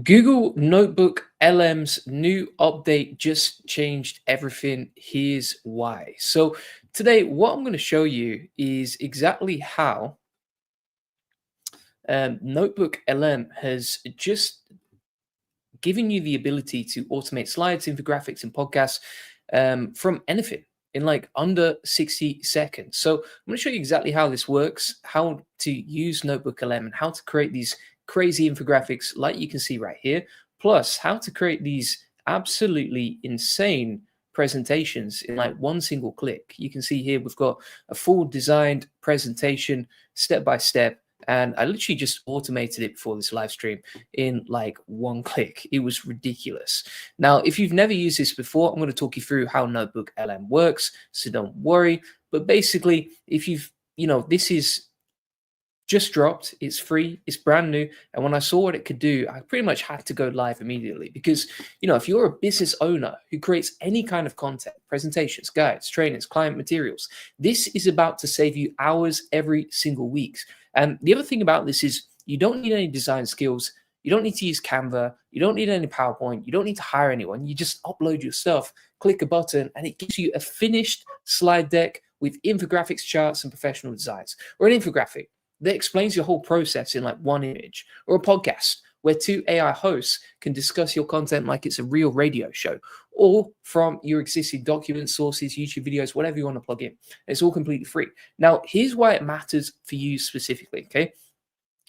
Google Notebook LM's new update just changed everything. Here's why. So today, what I'm going to show you is exactly how Notebook LM has just given you the ability to automate slides, infographics, and podcasts from anything in like under 60 seconds. So I'm going to show you exactly how this works, how to use NotebookLM, and how to create these crazy infographics like you can see right here, plus how to create these absolutely insane presentations in like one single click. You can see here we've got a full designed presentation step by step, and I literally just automated it before this live stream in like one click. It was ridiculous. Now, if you've never used this before, I'm going to talk you through how Notebook LM works, so don't worry. But basically, if this is just dropped, it's free, it's brand new, and when I saw what it could do, I pretty much had to go live immediately because if you're a business owner who creates any kind of content, presentations, guides, trainings, client materials, this is about to save you hours every single week. And the other thing about this is you don't need any design skills, you don't need to use Canva, you don't need any PowerPoint, you don't need to hire anyone. You just upload your stuff, click a button, and it gives you a finished slide deck with infographics, charts, and professional designs. Or an infographic that explains your whole process in like one image, or a podcast where two AI hosts can discuss your content like it's a real radio show, or from your existing documents, sources, YouTube videos, whatever you want to plug in. It's all completely free. Now, here's why it matters for you specifically, okay?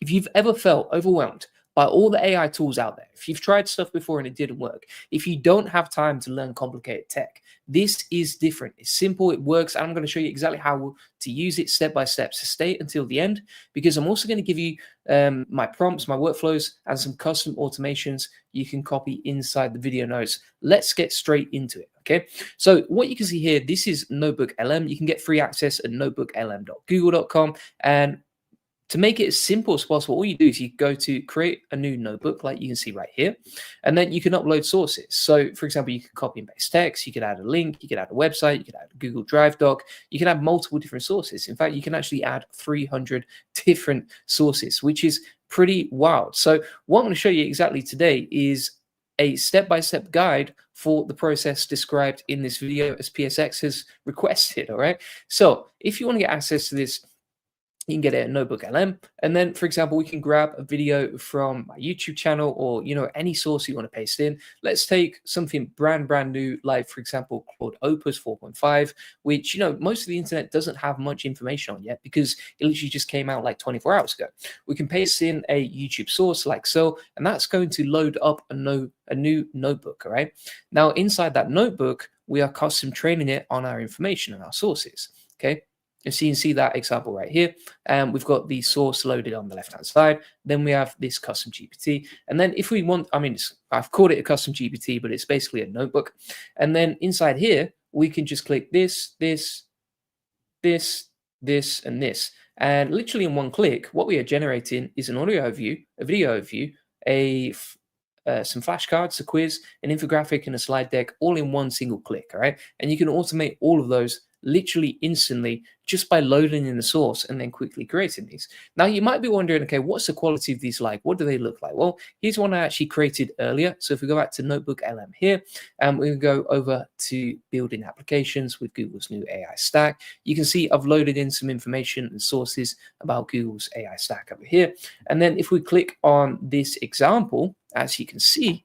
If you've ever felt overwhelmed by all the AI tools out there, if you've tried stuff before and it didn't work, if you don't have time to learn complicated tech, this is different. It's simple, it works. I'm going to show you exactly how to use it step by step. So stay until the end, because I'm also going to give you my prompts, my workflows, and some custom automations you can copy inside the video notes. Let's get straight into it. Okay, so what you can see here, this is Notebook LM. You can get free access at notebooklm.google.com. And to make it as simple as possible, all you do is you go to create a new notebook, like you can see right here, and then you can upload sources. So, for example, you can copy and paste text, you could add a link, you could add a website, you could add a Google Drive doc, you can add multiple different sources. In fact, you can actually add 300 different sources, which is pretty wild. So, what I'm going to show you exactly today is a step-by-step guide for the process described in this video as PSX has requested. All right. So, if you want to get access to this, you can get it at Notebook LM. And then, for example, we can grab a video from my YouTube channel or, any source you want to paste in. Let's take something brand new, like, for example, called Opus 4.5, which, most of the internet doesn't have much information on yet because it literally just came out like 24 hours ago. We can paste in a YouTube source like so, and that's going to load up a new notebook, all right? Now, inside that notebook, we are custom training it on our information and our sources, okay? And so you can see that example right here. And we've got the source loaded on the left-hand side. Then we have this custom GPT. And then if we want, I've called it a custom GPT, but it's basically a notebook. And then inside here, we can just click this, this, and this. And literally in one click, what we are generating is an audio overview, a video overview, some flashcards, a quiz, an infographic, and a slide deck, all in one single click, all right? And you can automate all of those literally instantly just by loading in the source and then quickly creating these. Now, you might be wondering, okay, what's the quality of these like? What do they look like? Well, here's one I actually created earlier. So if we go back to Notebook LM here, and we can go over to building applications with Google's new AI stack, you can see I've loaded in some information and sources about Google's AI stack over here. And then if we click on this example, as you can see,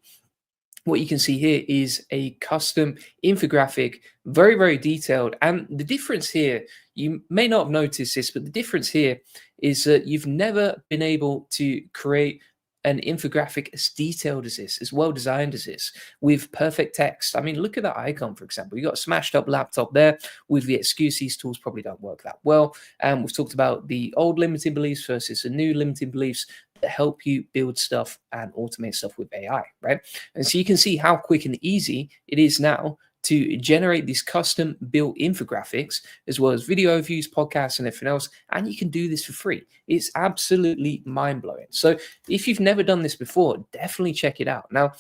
what you can see here is a custom infographic, very, very detailed. And the difference here, you may not have noticed this, but the difference here is that you've never been able to create an infographic as detailed as this, as well designed as this, with perfect text. I mean, look at that icon, for example. You've got a smashed up laptop there with the excuse these tools probably don't work that well. And we've talked about the old limiting beliefs versus the new limiting beliefs that help you build stuff and automate stuff with AI, right? And so you can see how quick and easy it is now to generate these custom built infographics, as well as video views, podcasts, and everything else. And you can do this for free. It's absolutely mind-blowing. So if you've never done this before, definitely check it out. Now,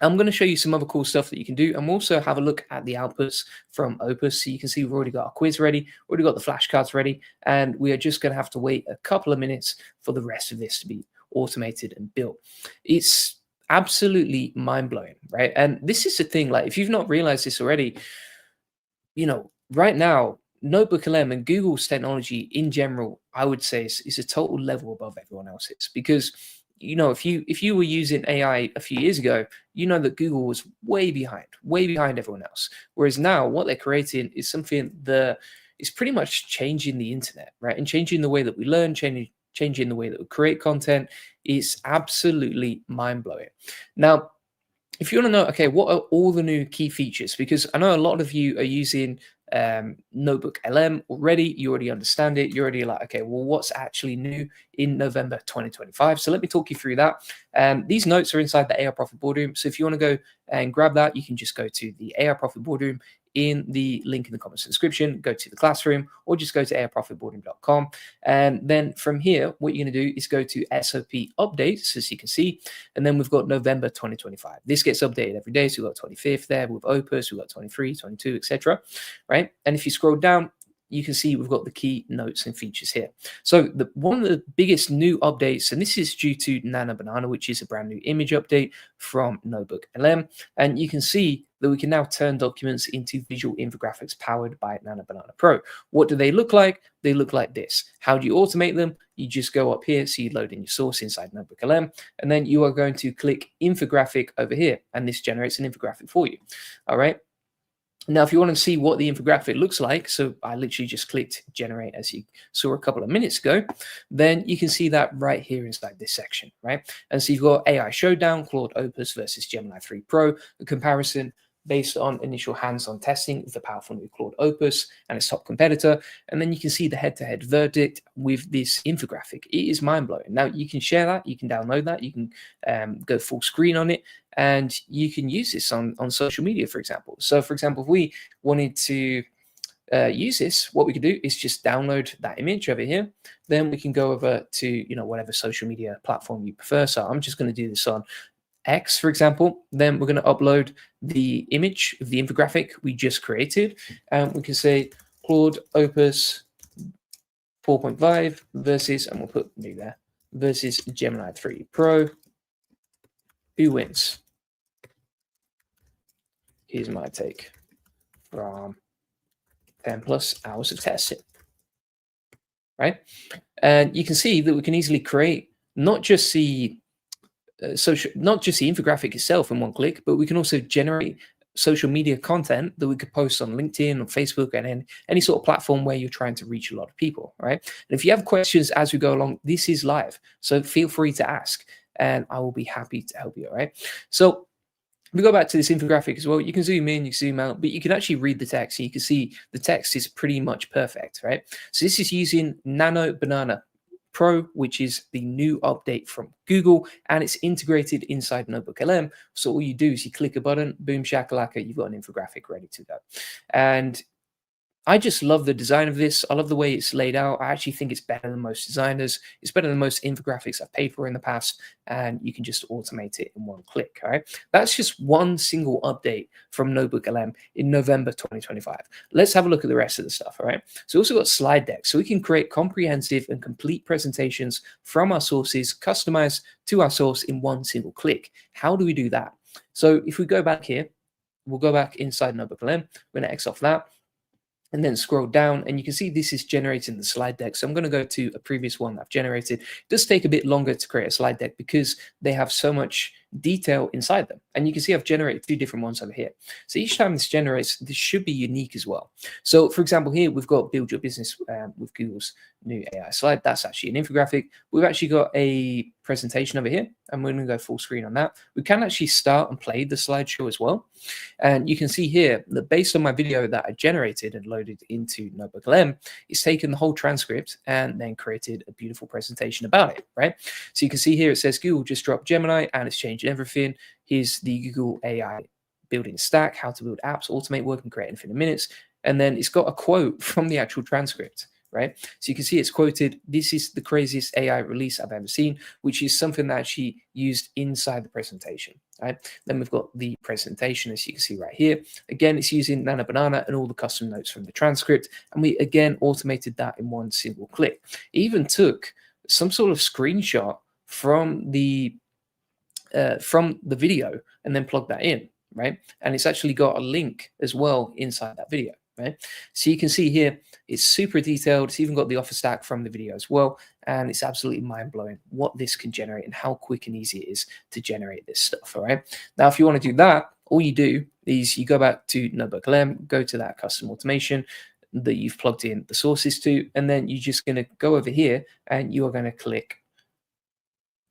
I'm going to show you some other cool stuff that you can do, and we'll also have a look at the outputs from Opus. So you can see we've already got our quiz ready, already got the flashcards ready, and we are just going to have to wait a couple of minutes for the rest of this to be automated and built. It's absolutely mind-blowing, right? And this is the thing, like if you've not realized this already, right now, NotebookLM and Google's technology in general, I would say is a total level above everyone else's. Because if you were using AI a few years ago, you know that Google was way behind everyone else. Whereas now, what they're creating is something that is pretty much changing the internet, right, and changing the way that we learn, changing the way that we create content. Is absolutely mind blowing. Now, if you want to know, okay, what are all the new key features? Because I know a lot of you are using Notebook LM already. You already understand it. You're already like, okay, well, what's actually new in November 2025? So let me talk you through that. These notes are inside the AI Profit Boardroom. So if you want to go and grab that, you can just go to the AI Profit Boardroom in the link in the comments description, go to the classroom, or just go to aiprofitboardroom.com. And then from here, what you're going to do is go to SOP updates, as you can see, and then we've got November 2025. This gets updated every day. So we've got 25th there with Opus, we've got 23, 22, etc. Right? And if you scroll down, you can see we've got the key notes and features here. So one of the biggest new updates, and this is due to Nano Banana, which is a brand new image update from NotebookLM. And you can see that we can now turn documents into visual infographics powered by Nano Banana Pro. What do they look like? They look like this. How do you automate them? You just go up here, so you load in your source inside NotebookLM, and then you are going to click infographic over here, and this generates an infographic for you. All right. Now, if you want to see what the infographic looks like, so I literally just clicked generate as you saw a couple of minutes ago, then you can see that right here inside this section, right? And so you've got AI Showdown, Claude Opus versus Gemini 3 Pro, a comparison based on initial hands-on testing of the powerful new Claude Opus and its top competitor. And then you can see the head-to-head verdict with this infographic. It is mind-blowing. Now, you can share that, you can download that, you can go full screen on it, and you can use this on social media, for example. So, for example, if we wanted to use this, what we could do is just download that image over here. Then we can go over to whatever social media platform you prefer. So I'm just going to do this on X, for example. Then we're going to upload the image of the infographic we just created, and we can say Claude Opus 4.5 versus, and we'll put new there, versus Gemini 3 Pro. Who wins? Here's my take from 10 plus hours of testing, right? And you can see that we can easily create not just the infographic itself in one click, but we can also generate social media content that we could post on LinkedIn or Facebook and any sort of platform where you're trying to reach a lot of people, right? And if you have questions as we go along, this is live, so feel free to ask, and I will be happy to help you, all right? So we go back to this infographic as well. You can zoom in, you can zoom out, but you can actually read the text. And you can see the text is pretty much perfect, right? So this is using Nano Banana Pro, which is the new update from Google, and it's integrated inside NotebookLM. So all you do is you click a button, boom shakalaka, you've got an infographic ready to go. And I just love the design of this. I love the way it's laid out. I actually think it's better than most designers. It's better than most infographics I've paid for in the past, and you can just automate it in one click. All right. That's just one single update from NotebookLM in November 2025. Let's have a look at the rest of the stuff. All right. So we also got slide decks. So we can create comprehensive and complete presentations from our sources, customized to our source in one single click. How do we do that? So if we go back here, we'll go back inside NotebookLM. We're going to X off that, and then scroll down, and you can see this is generating the slide deck. So I'm going to go to a previous one that I've generated. It does take a bit longer to create a slide deck because they have so much detail inside them. And you can see I've generated 2 different ones over here. So each time this generates, this should be unique as well. So for example, here we've got build your business with Google's new AI slide. That's actually an infographic. We've actually got a presentation over here, and we're going to go full screen on that. We can actually start and play the slideshow as well. And you can see here that based on my video that I generated and loaded into NotebookLM, it's taken the whole transcript and then created a beautiful presentation about it, right? So you can see here it says Google just dropped Gemini and it's changed everything. Here's the Google AI building stack, how to build apps, automate work, and create anything in minutes. And then it's got a quote from the actual transcript, right? So you can see it's quoted, "This is the craziest AI release I've ever seen," which is something that she used inside the presentation, right? Then we've got the presentation, as you can see right here. Again, it's using Nano Banana and all the custom notes from the transcript. And we, again, automated that in one single click. It even took some sort of screenshot from the video and then plug that in, right? And it's actually got a link as well inside that video, right? So you can see here, it's super detailed. It's even got the offer stack from the video as well. And it's absolutely mind blowing what this can generate and how quick and easy it is to generate this stuff, all right? Now, if you want to do that, all you do is you go back to NotebookLM, go to that custom automation that you've plugged in the sources to, and then you're just going to go over here and you are going to click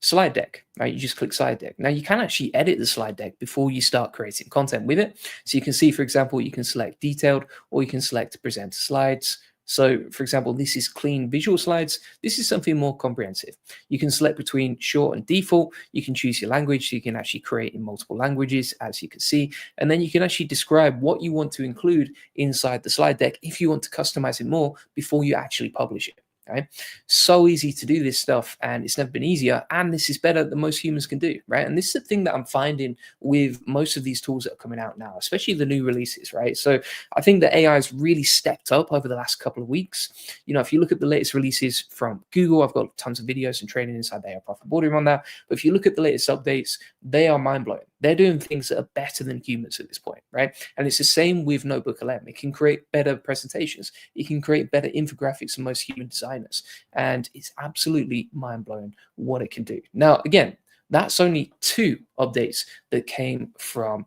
slide deck, right? You just click slide deck. Now you can actually edit the slide deck before you start creating content with it. So you can see, for example, you can select detailed or you can select present slides. So for example, this is clean visual slides. This is something more comprehensive. You can select between short and default. You can choose your language. So you can actually create in multiple languages, as you can see. And then you can actually describe what you want to include inside the slide deck if you want to customize it more before you actually publish it. Okay, so easy to do this stuff, and it's never been easier, and this is better than most humans can do, right? And this is the thing that I'm finding with most of these tools that are coming out now, especially the new releases, right? So I think that AI has really stepped up over the last couple of weeks. You know, if you look at the latest releases from Google, I've got tons of videos and training inside the AI Profit Boardroom on that, but if you look at the latest updates, they are mind-blowing. They're doing things that are better than humans at this point, right? And it's the same with NotebookLM. It can create better presentations. It can create better infographics than most human designers. And it's absolutely mind-blowing what it can do. Now, again, that's only 2 updates that came from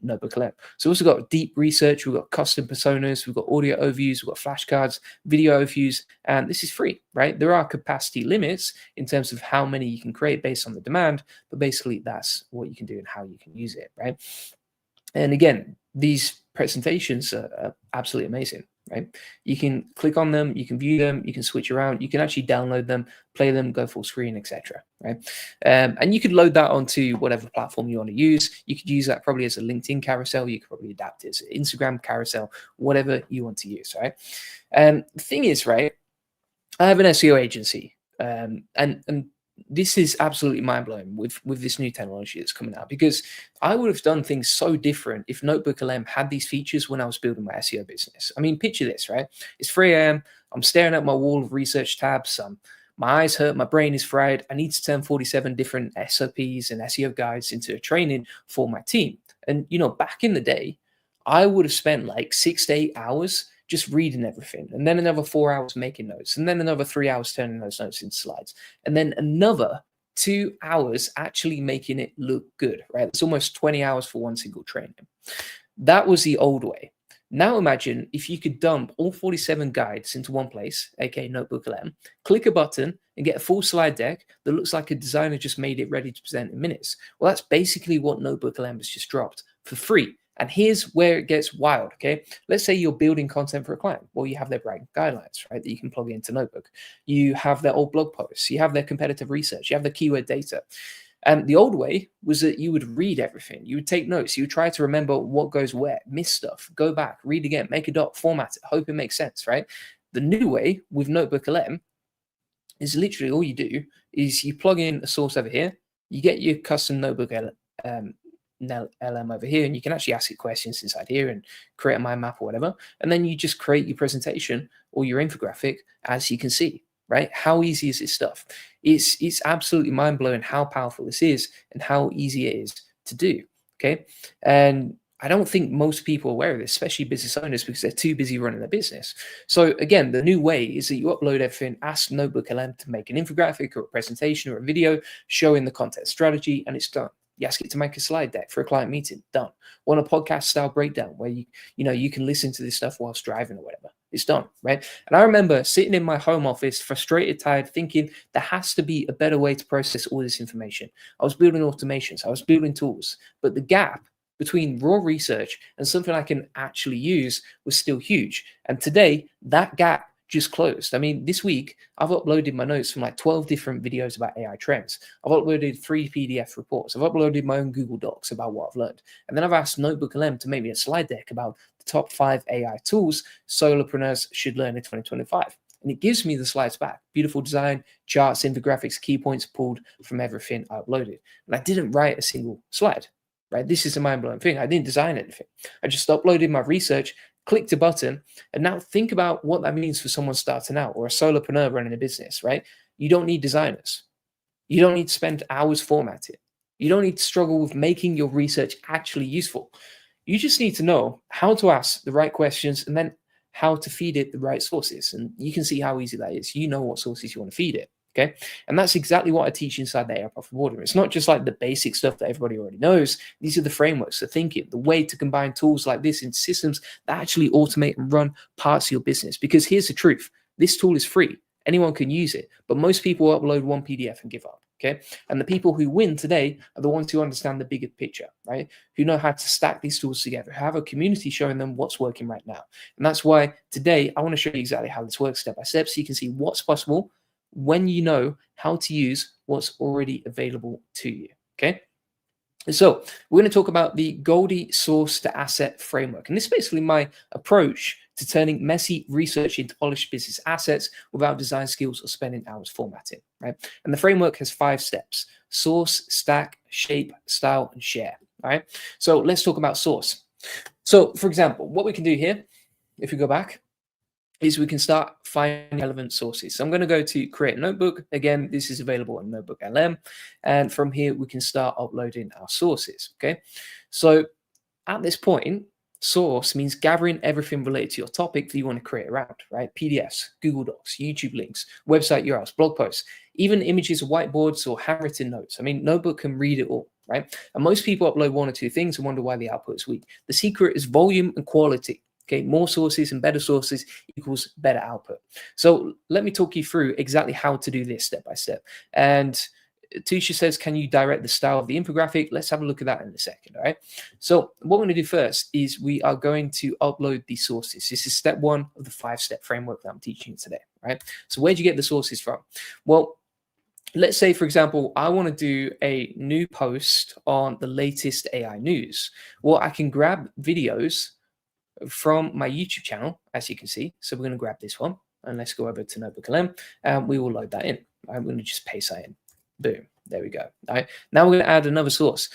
NotebookLM. So we've also got deep research, we've got custom personas, we've got audio overviews, we've got flashcards, video overviews, and this is free, right? There are capacity limits in terms of how many you can create based on the demand, but basically that's what you can do and how you can use it, right? And again, these presentations are absolutely amazing, right? You can click on them, you can view them, you can switch around, you can actually download them, play them, go full screen, etc. Right? And you could load that onto whatever platform you want to use. You could use that probably as a LinkedIn carousel. You could probably adapt it as an Instagram carousel, whatever you want to use, right? The thing is, right, I have an SEO agency, and this is absolutely mind-blowing with this new technology that's coming out, because I would have done things so different if NotebookLM had these features when I was building my SEO business. I mean, picture this, right? It's 3 a.m. I'm staring at my wall of research tabs. My eyes hurt. My brain is fried. I need to turn 47 different SOPs and SEO guides into a training for my team. And, you know, back in the day, I would have spent like 6 to 8 hours just reading everything, and then another 4 hours making notes, and then another 3 hours turning those notes into slides, and then another 2 hours actually making it look good, right? It's almost 20 hours for one single training. That was the old way. Now imagine if you could dump all 47 guides into one place, aka NotebookLM, click a button and get a full slide deck that looks like a designer just made it ready to present in minutes. Well, that's basically what NotebookLM has just dropped for free. And here's where it gets wild, okay? Let's say you're building content for a client. Well, you have their brand guidelines, right, that you can plug into Notebook. You have their old blog posts. You have their competitive research. You have the keyword data. And the old way was that you would read everything. You would take notes. You would try to remember what goes where, miss stuff, go back, read again, make a doc, format it, hope it makes sense, right? The new way with NotebookLM is literally all you do is you plug in a source over here. You get your custom NotebookLM LM over here, and you can actually ask it questions inside here and create a mind map or whatever, and then you just create your presentation or your infographic as you can see, right? How easy is this stuff? It's absolutely mind-blowing how powerful this is and how easy it is to do, okay? And I don't think most people are aware of this, especially business owners, because they're too busy running their business. So again, the new way is that you upload everything, ask NotebookLM to make an infographic or a presentation or a video showing the content strategy, and it's done. You ask it to make a slide deck for a client meeting, done. Want a podcast style breakdown where you can listen to this stuff whilst driving or whatever. It's done, right? And I remember sitting in my home office, frustrated, tired, thinking there has to be a better way to process all this information. I was building automations, I was building tools, but the gap between raw research and something I can actually use was still huge. And today, that gap just closed. I mean, this week, I've uploaded my notes from like 12 different videos about AI trends. I've uploaded 3 PDF reports. I've uploaded my own Google Docs about what I've learned. And then I've asked NotebookLM to make me a slide deck about the top 5 AI tools solopreneurs should learn in 2025. And it gives me the slides back. Beautiful design, charts, infographics, key points pulled from everything I uploaded. And I didn't write a single slide, right? This is a mind-blowing thing. I didn't design anything. I just uploaded my research, clicked a button, and now think about what that means for someone starting out or a solopreneur running a business, right? You don't need designers. You don't need to spend hours formatting. You don't need to struggle with making your research actually useful. You just need to know how to ask the right questions and then how to feed it the right sources. And you can see how easy that is. You know what sources you want to feed it. Okay. And that's exactly what I teach inside the AI Profit Boardroom. It's not just like the basic stuff that everybody already knows. These are the frameworks, the thinking, the way to combine tools like this in systems that actually automate and run parts of your business. Because here's the truth. This tool is free. Anyone can use it. But most people upload one PDF and give up. Okay. And the people who win today are the ones who understand the bigger picture, right? Who know how to stack these tools together, have a community showing them what's working right now. And that's why today I want to show you exactly how this works step by step so you can see what's possible when you know how to use what's already available to you. Okay. So we're going to talk about the Goldie source to asset framework. And this is basically my approach to turning messy research into polished business assets without design skills or spending hours formatting, right? And the framework has 5 steps: source, stack, shape, style, and share, all right? So let's talk about source. So for example, what we can do here, if we go back, is we can start finding relevant sources. So I'm going to go to create a notebook. Again, this is available on NotebookLM. And from here, we can start uploading our sources. Okay. So at this point, source means gathering everything related to your topic that you want to create around, right? PDFs, Google Docs, YouTube links, website URLs, blog posts, even images of whiteboards or handwritten notes. I mean, Notebook can read it all, right? And most people upload 1 or 2 things and wonder why the output is weak. The secret is volume and quality. Okay, more sources and better sources equals better output. So let me talk you through exactly how to do this step by step. And Tusha says, can you direct the style of the infographic? Let's have a look at that in a second, all right? So what we're going to do first is we are going to upload the sources. This is step 1 of the 5-step framework that I'm teaching you today, right? So where'd you get the sources from? Well, let's say, for example, I want to do a new post on the latest AI news. Well, I can grab videos from my YouTube channel, as you can see. So we're going to grab this one and let's go over to NotebookLM and we will load that in. I'm going to just paste that in. Boom. There we go. All right. Now we're going to add another source.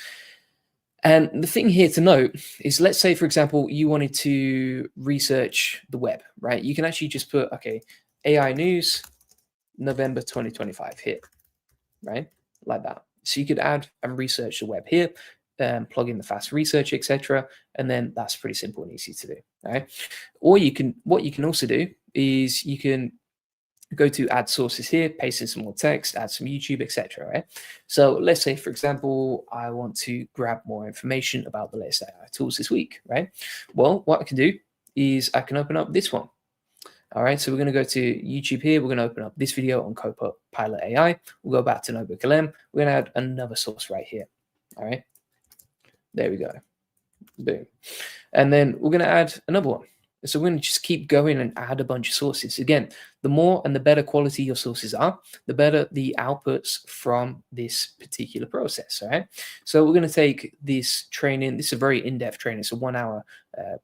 And the thing here to note is, let's say, for example, you wanted to research the web, right? You can actually just put, okay, AI news, November 2025 here, right? Like that. So you could add and research the web here. Plug in the fast research, etc., and then that's pretty simple and easy to do. Right? Or what you can also do is you can go to add sources here, paste in some more text, add some YouTube, etc. Right? So let's say, for example, I want to grab more information about the latest AI tools this week. Right? Well, what I can do is I can open up this one. All right, so we're going to go to YouTube here. We're going to open up this video on Copilot AI. We'll go back to NotebookLM. We're going to add another source right here. All right. There we go. Boom. And then we're going to add another one. So we're going to just keep going and add a bunch of sources. Again, the more and the better quality your sources are, the better the outputs from this particular process. All right. So we're going to take this training. This is a very in-depth training. It's a 1-hour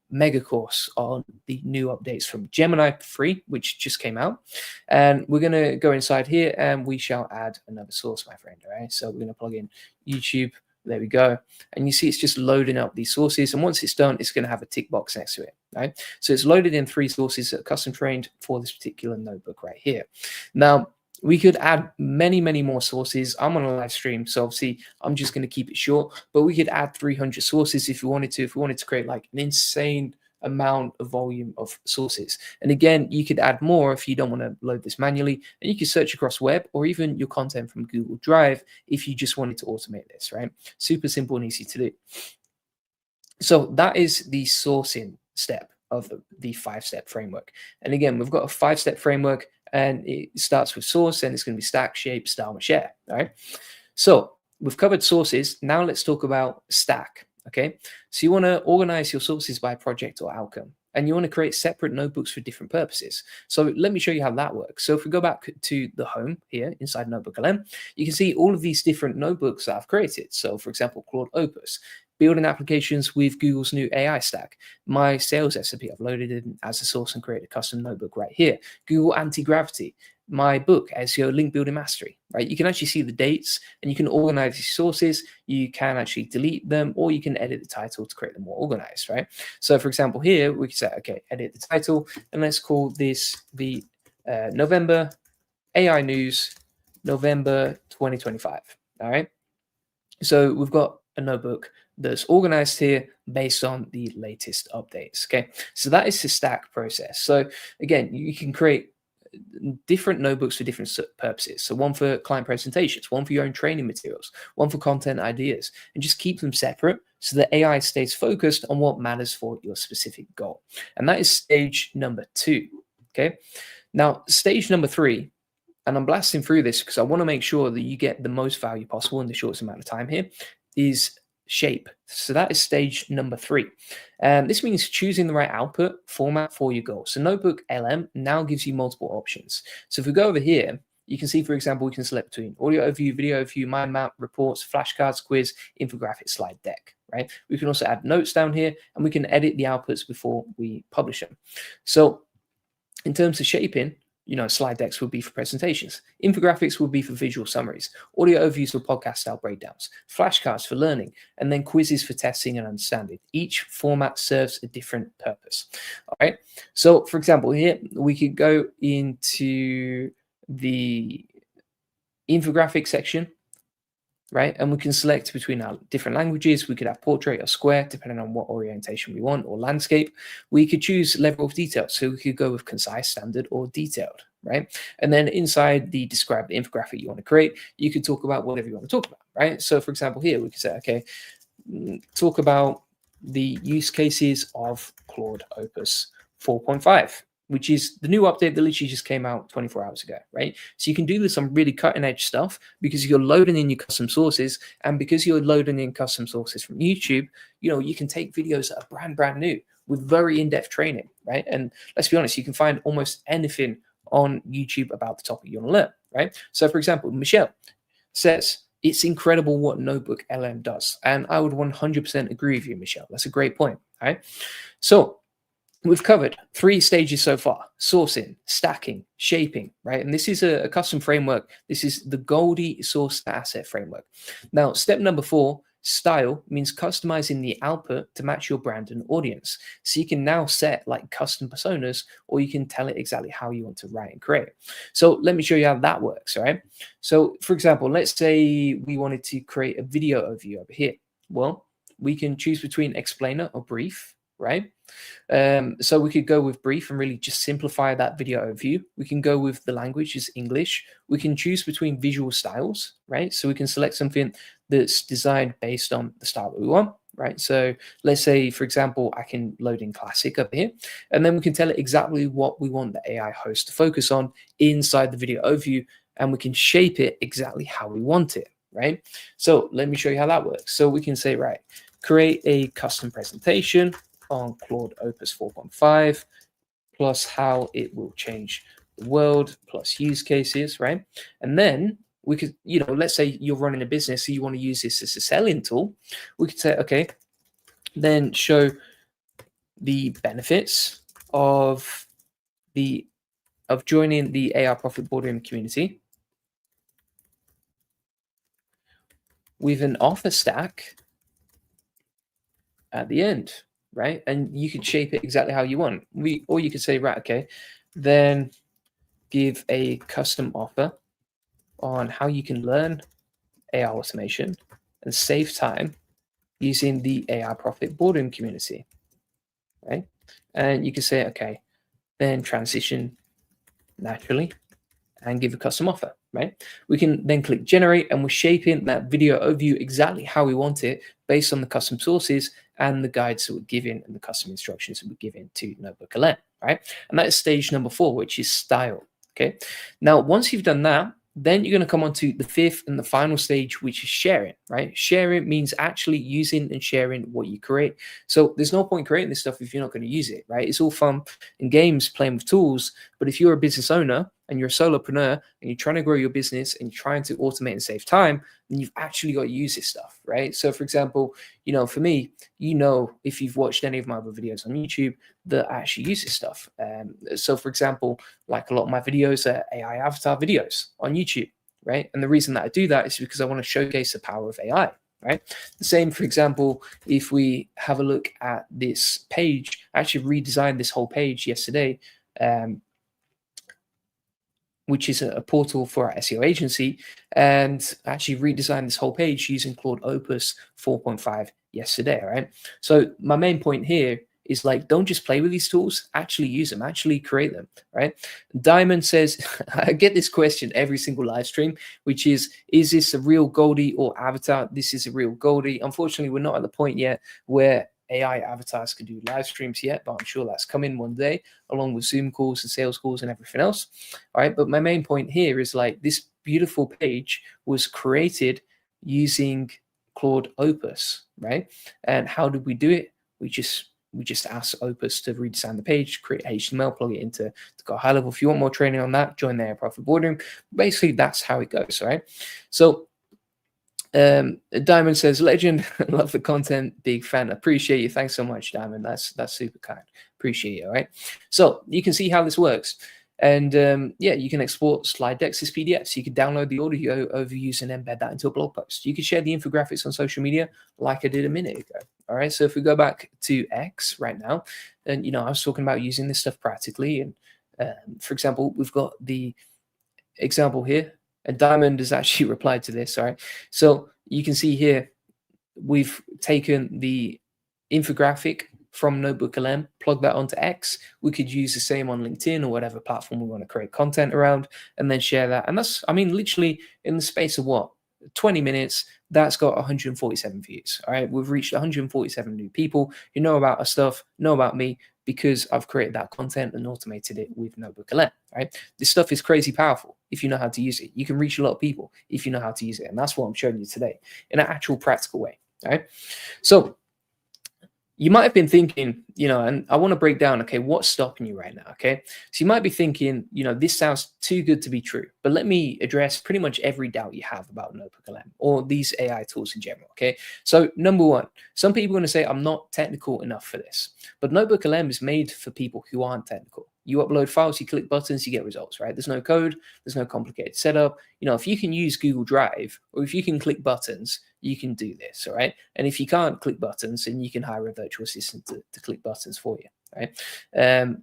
mega course on the new updates from Gemini 3, which just came out. And we're going to go inside here and we shall add another source, my friend. All right. So we're going to plug in YouTube. There we go. And you see it's just loading up these sources. And once it's done, it's going to have a tick box next to it, right? So it's loaded in 3 sources that are custom trained for this particular notebook right here. Now, we could add many, many more sources. I'm on a live stream, so obviously I'm just going to keep it short. But we could add 300 sources if we wanted to. If we wanted to create like an insane amount of volume of sources. And again, you could add more if you don't want to load this manually, and you can search across web or even your content from Google Drive if you just wanted to automate this, right? Super simple and easy to do. So that is the sourcing step of the 5-step framework. And again, we've got a 5-step framework and it starts with source and it's going to be stack, shape, style, and share, all right? So we've covered sources. Now let's talk about stack. Okay, so you want to organize your sources by project or outcome, and you want to create separate notebooks for different purposes. So let me show you how that works. So if we go back to the home here inside NotebookLM, you can see all of these different notebooks that I've created. So for example, Claude Opus, building applications with Google's new AI stack. My sales recipe, I've loaded it as a source and created a custom notebook right here. Google Anti-Gravity, my book, SEO Link Building Mastery, right? You can actually see the dates and you can organize these sources. You can actually delete them or you can edit the title to create them more organized, right? So for example, here we can say, okay, edit the title and let's call this the November AI News November 2025. All right. So we've got a notebook that's organized here based on the latest updates. Okay. So that is the stack process. So again, you can create different notebooks for different purposes. So one for client presentations, one for your own training materials, one for content ideas, and just keep them separate so that AI stays focused on what matters for your specific goal. And that is stage number 2. Okay. Now, stage number 3, and I'm blasting through this because I want to make sure that you get the most value possible in the shortest amount of time here, is shape. So that is stage number 3. This means choosing the right output format for your goal. So NotebookLM now gives you multiple options. So if we go over here, you can see, for example, we can select between audio overview, video overview, mind map, reports, flashcards, quiz, infographic, slide deck, right? We can also add notes down here, and we can edit the outputs before we publish them. So in terms of shaping, slide decks will be for presentations. Infographics will be for visual summaries. Audio overviews for podcast style breakdowns. Flashcards for learning. And then quizzes for testing and understanding. Each format serves a different purpose. All right. So, for example, here we could go into the infographic section, right? And we can select between our different languages. We could have portrait or square, depending on what orientation we want, or landscape. We could choose level of detail. So we could go with concise, standard, or detailed, right? And then inside the describe the infographic you want to create, you could talk about whatever you want to talk about, right? So for example, here we could say, okay, talk about the use cases of Claude Opus 4.5. Which is the new update that literally just came out 24 hours ago, right? So you can do this on really cutting edge stuff because you're loading in your custom sources, and because you're loading in custom sources from YouTube, you can take videos that are brand new with very in-depth training, right? And let's be honest, you can find almost anything on YouTube about the topic you want to learn, right? So for example, Michelle says, it's incredible what NotebookLM does. And I would 100% agree with you, Michelle. That's a great point, right? So we've covered 3 stages so far: sourcing, stacking, shaping, right? And this is a custom framework. This is the Goldie source to asset framework. Now, step number 4, style, means customizing the output to match your brand and audience. So you can now set like custom personas, or you can tell it exactly how you want to write and create. So let me show you how that works, all right? So for example, let's say we wanted to create a video overview over here. Well, we can choose between explainer or brief, right? So we could go with brief and really just simplify that video overview. We can go with the language is English. We can choose between visual styles, right? So we can select something that's designed based on the style that we want, right? So let's say, for example, I can load in classic up here, and then we can tell it exactly what we want the AI host to focus on inside the video overview, and we can shape it exactly how we want it, right? So let me show you how that works. So we can say, right, create a custom presentation on Claude Opus 4.5 plus how it will change the world plus use cases, right? And then we could, let's say you're running a business, so you want to use this as a selling tool. We could say, okay, then show the benefits of joining the AI Profit Boardroom community with an offer stack at the end, right? And you could shape it exactly how you want. Or you could say, right, okay, then give a custom offer on how you can learn AI automation and save time using the AI Profit Boardroom community, right? And you can say, okay, then transition naturally and give a custom offer, right? We can then click generate, and we're shaping that video overview exactly how we want it based on the custom sources and the guides that we're giving and the custom instructions that we're giving to NotebookLM, right? And that is stage number 4, which is style, okay? Now, once you've done that, then you're going to come on to the 5th and the final stage, which is sharing, right? Sharing means actually using and sharing what you create. So there's no point creating this stuff if you're not going to use it, right? It's all fun and games playing with tools, but if you're a business owner and you're a solopreneur and you're trying to grow your business and you're trying to automate and save time, then you've actually got to use this stuff, right? So for example, for me, if you've watched any of my other videos on YouTube, that I actually use this stuff. So for example, like a lot of my videos are AI avatar videos on YouTube, right? And the reason that I do that is because I want to showcase the power of AI, right? The same, for example, if we have a look at this page, I actually redesigned this whole page yesterday. which is a portal for our SEO agency, and actually redesigned this whole page using Claude Opus 4.5 yesterday. All right. So my main point here is like, don't just play with these tools, actually use them, actually create them, right? Diamond says, I get this question every single live stream, which is this a real Goldie or avatar? This is a real Goldie. Unfortunately, we're not at the point yet where AI avatars can do live streams yet, but I'm sure that's coming one day, along with Zoom calls and sales calls and everything else. All right. But my main point here is like, this beautiful page was created using Claude Opus, right? And how did we do it? We just ask Opus to redesign the page, create HTML, plug it into Go High Level. If you want more training on that, join the Profit Boardroom. Basically, that's how it goes, all right? So Diamond says, legend, love the content, big fan, appreciate you. Thanks so much, Diamond. That's super kind. Appreciate you, all right? So you can see how this works. And yeah, you can export slide decks as PDFs. You can download the audio overviews and embed that into a blog post. You can share the infographics on social media like I did a minute ago. All right. So if we go back to X right now, and I was talking about using this stuff practically. And for example, we've got the example here, and Diamond has actually replied to this. All right. So you can see here, we've taken the infographic from NotebookLM, plug that onto X. We could use the same on LinkedIn or whatever platform we want to create content around, and then share that. And that's, I mean, literally in the space of what, 20 minutes, that's got 147 views. All right, we've reached 147 new people who know about our stuff, know about me, because I've created that content and automated it with NotebookLM. Right, this stuff is crazy powerful if you know how to use it. You can reach a lot of people if you know how to use it, and that's what I'm showing you today in an actual practical way. All right, so you might have been thinking, and I want to break down, okay, what's stopping you right now, okay? So you might be thinking, this sounds too good to be true, but let me address pretty much every doubt you have about NotebookLM or these AI tools in general, okay? So number one, some people are going to say, I'm not technical enough for this, but NotebookLM is made for people who aren't technical. You upload files, you click buttons, you get results, right? There's no code, there's no complicated setup. If you can use Google Drive or if you can click buttons, you can do this, all right? And if you can't click buttons, then you can hire a virtual assistant to click buttons for you, right?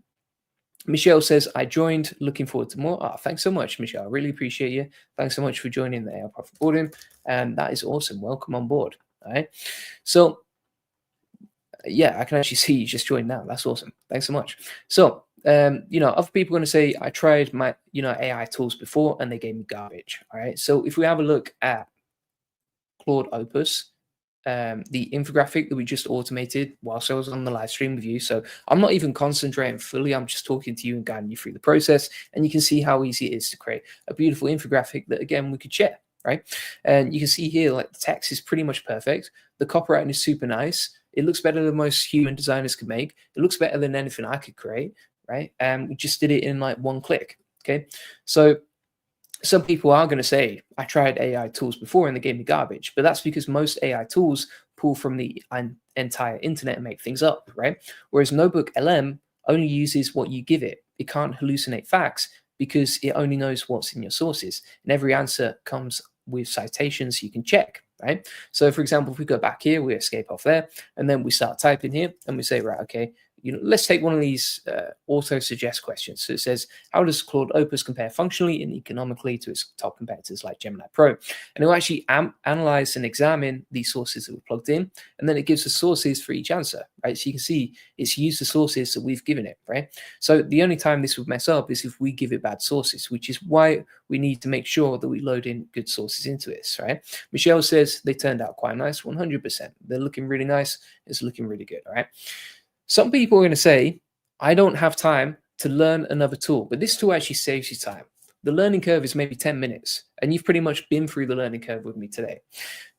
Michelle says, I joined, looking forward to more. Oh, thanks so much, Michelle. I really appreciate you. Thanks so much for joining the AI Profit Boardroom. And that is awesome. Welcome on board, all right? So, yeah, I can actually see you just joined now. That's awesome. Thanks so much. So, other people are going to say, I tried my, AI tools before and they gave me garbage, all right? So if we have a look at Claude Opus, the infographic that we just automated whilst I was on the live stream with you. So I'm not even concentrating fully. I'm just talking to you and guiding you through the process. And you can see how easy it is to create a beautiful infographic that, again, we could share, right? And you can see here, like, the text is pretty much perfect. The copywriting is super nice. It looks better than most human designers could make. It looks better than anything I could create, right? And we just did it in like one click, okay? So some people are going to say, I tried AI tools before and they gave me garbage, but that's because most AI tools pull from the entire internet and make things up, right? Whereas NotebookLM only uses what you give it. It can't hallucinate facts because it only knows what's in your sources. And every answer comes with citations you can check, right? So for example, if we go back here, we escape off there, and then we start typing here and we say, right, okay, let's take one of these auto-suggest questions. So it says, how does Claude Opus compare functionally and economically to its top competitors like Gemini Pro? And it will actually analyze and examine these sources that we plugged in, and then it gives us sources for each answer, right? So you can see it's used the sources that we've given it, right? So the only time this would mess up is if we give it bad sources, which is why we need to make sure that we load in good sources into this, right? Michelle says they turned out quite nice, 100%. They're looking really nice. It's looking really good, all right? Some people are going to say, I don't have time to learn another tool, but this tool actually saves you time. The learning curve is maybe 10 minutes, and you've pretty much been through the learning curve with me today.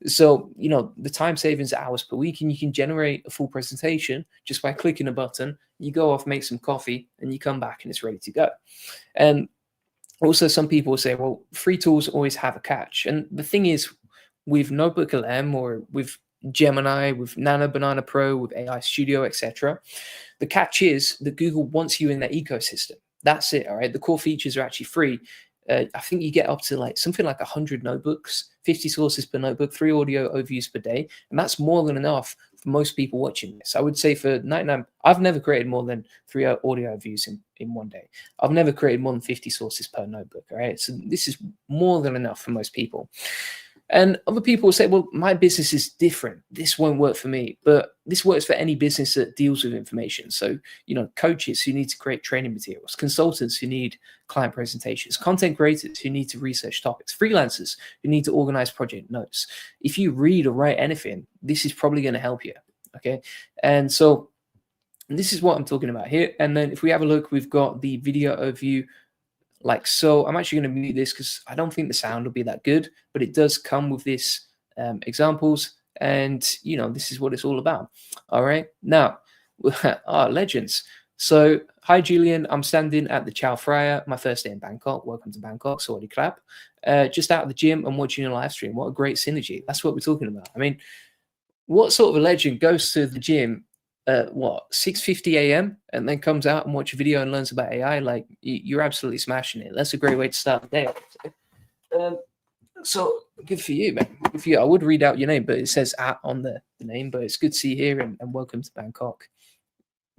So, the time savings are hours per week, and you can generate a full presentation just by clicking a button. You go off, make some coffee, and you come back and it's ready to go. And also some people will say, well, free tools always have a catch. And the thing is, with NotebookLM or with Gemini, with Nano Banana Pro, with AI Studio, etc. The catch is that Google wants you in their ecosystem. That's it, all right? The core features are actually free. I think you get up to like something like 100 notebooks 50 sources per notebook, 3 audio overviews per day, and that's more than enough for most people watching this. I would say for 99, I've never created more than 3 audio overviews in one day. I've never created more than 50 sources per notebook, all right? So this is more than enough for most people. And other people will say, well, my business is different. This won't work for me. But this works for any business that deals with information. So, coaches who need to create training materials, consultants who need client presentations, content creators who need to research topics, freelancers who need to organize project notes. If you read or write anything, this is probably going to help you. Okay. And so this is what I'm talking about here. And then if we have a look, we've got the video overview like so. I'm actually going to mute this because I don't think the sound will be that good, but it does come with this examples, and this is what it's all about. All right, now legends. So hi Julian, I'm standing at the Chow Fryer, my first day in Bangkok. Welcome to Bangkok. Sawadee clap. Just out of the gym and watching a live stream. What a great synergy. That's what we're talking about. I mean, what sort of a legend goes to the gym at 6:50 a.m. and then comes out and watch a video and learns about AI? Like, you're absolutely smashing it. That's a great way to start the day. So good for you, man. Good for you. I would read out your name, but it says on the name. But it's good to see you here, and welcome to Bangkok.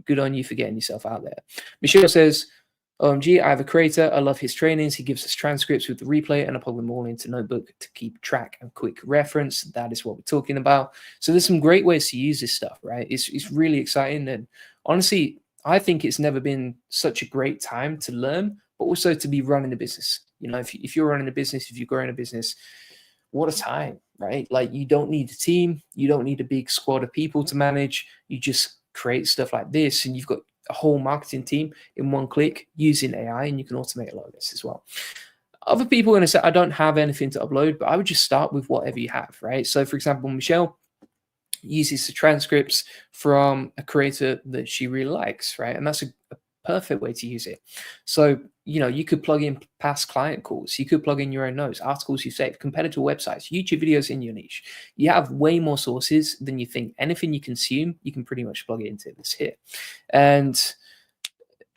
Good on you for getting yourself out there. Michelle says, OMG, I have a creator. I love his trainings. He gives us transcripts with the replay, and I plug them all into Notebook to keep track and quick reference. That is what we're talking about. So there's some great ways to use this stuff, right? It's really exciting. And honestly, I think it's never been such a great time to learn, but also to be running a business. If you're running a business, if you're growing a business, what a time, right? Like, you don't need a team. You don't need a big squad of people to manage. You just create stuff like this, and you've got a whole marketing team in one click using AI, and you can automate a lot of this as well. Other people are going to say, I don't have anything to upload, but I would just start with whatever you have, right? So for example, Michelle uses the transcripts from a creator that she really likes, right? And that's a perfect way to use it. So, you could plug in past client calls. You could plug in your own notes, articles you saved, competitor websites, YouTube videos in your niche. You have way more sources than you think. Anything you consume, you can pretty much plug it into this here. And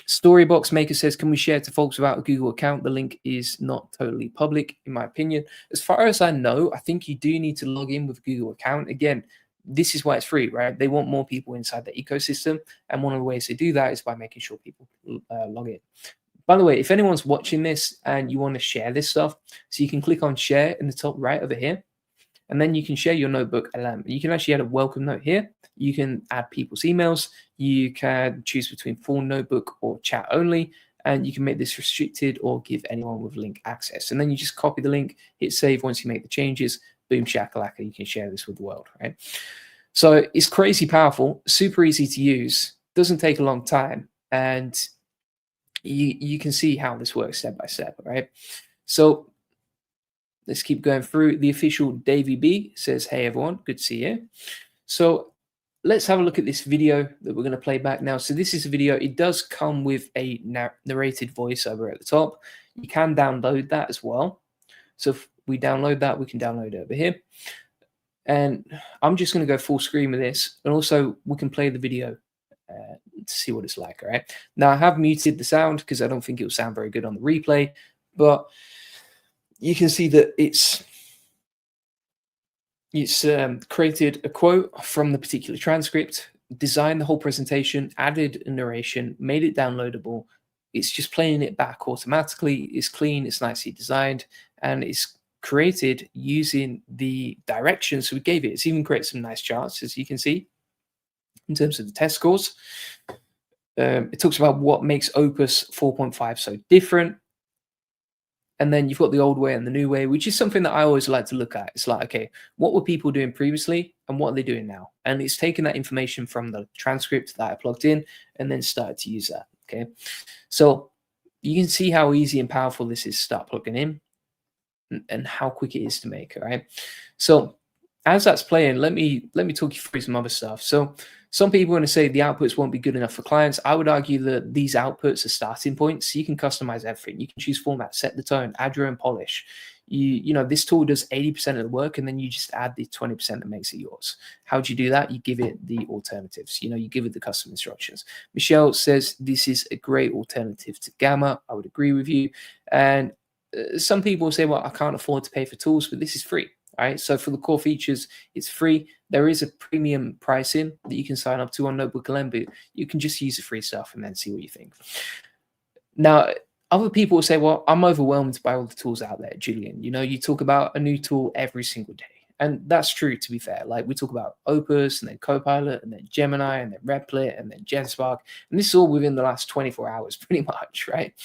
Storybox Maker says, can we share to folks about a Google account? The link is not totally public, in my opinion. As far as I know, I think you do need to log in with a Google account. Again, this is why it's free, right? They want more people inside the ecosystem. And one of the ways they do that is by making sure people log in. By the way, if anyone's watching this and you want to share this stuff, so you can click on share in the top right over here, and then you can share your NotebookLM. You can actually add a welcome note here. You can add people's emails. You can choose between full notebook or chat only, and you can make this restricted or give anyone with link access. And then you just copy the link, hit save once you make the changes, boom, shakalaka, you can share this with the world, right? So it's crazy powerful, super easy to use, doesn't take a long time, and you can see how this works step by step, right? So let's keep going through. The official Davey B says, hey everyone, good to see you. So let's have a look at this video that we're going to play back now. So this is a video. It does come with a narrated voiceover at the top. You can download that as well. So if we download that, we can download it over here. And I'm just going to go full screen with this. And also we can play the video to see what it's like. All right. Now I have muted the sound because I don't think it will sound very good on the replay, but you can see that it's created a quote from the particular transcript, designed the whole presentation, added a narration, made it downloadable. It's just playing it back automatically. It's clean, it's nicely designed, and it's created using the directions we gave it. It's even created some nice charts, as you can see, in terms of the test scores. It talks about what makes Opus 4.5 so different. And then you've got the old way and the new way, which is something that I always like to look at. It's like, okay, what were people doing previously and what are they doing now? And it's taken that information from the transcript that I plugged in and then started to use that, okay? So you can see how easy and powerful this is to start plugging in and how quick it is to make, all right? So as that's playing, let me talk you through some other stuff. So some people are going to say the outputs won't be good enough for clients. I would argue that these outputs are starting points. So you can customize everything. You can choose format, set the tone, add your own polish. You know, this tool does 80% of the work, and then you just add the 20% that makes it yours. How do you do that? You give it the alternatives. You know, you give it the custom instructions. Michelle says this is a great alternative to Gamma. I would agree with you. And some people say, well, I can't afford to pay for tools, but this is free. All right. So for the core features, it's free. There is a premium pricing that you can sign up to on NotebookLM, but you can just use the free stuff and then see what you think. Now, other people will say, well, I'm overwhelmed by all the tools out there, Julian. You know, you talk about a new tool every single day. And that's true, to be fair. Like we talk about Opus and then Copilot and then Gemini and then Replit and then GenSpark. And this is all within the last 24 hours, pretty much, right?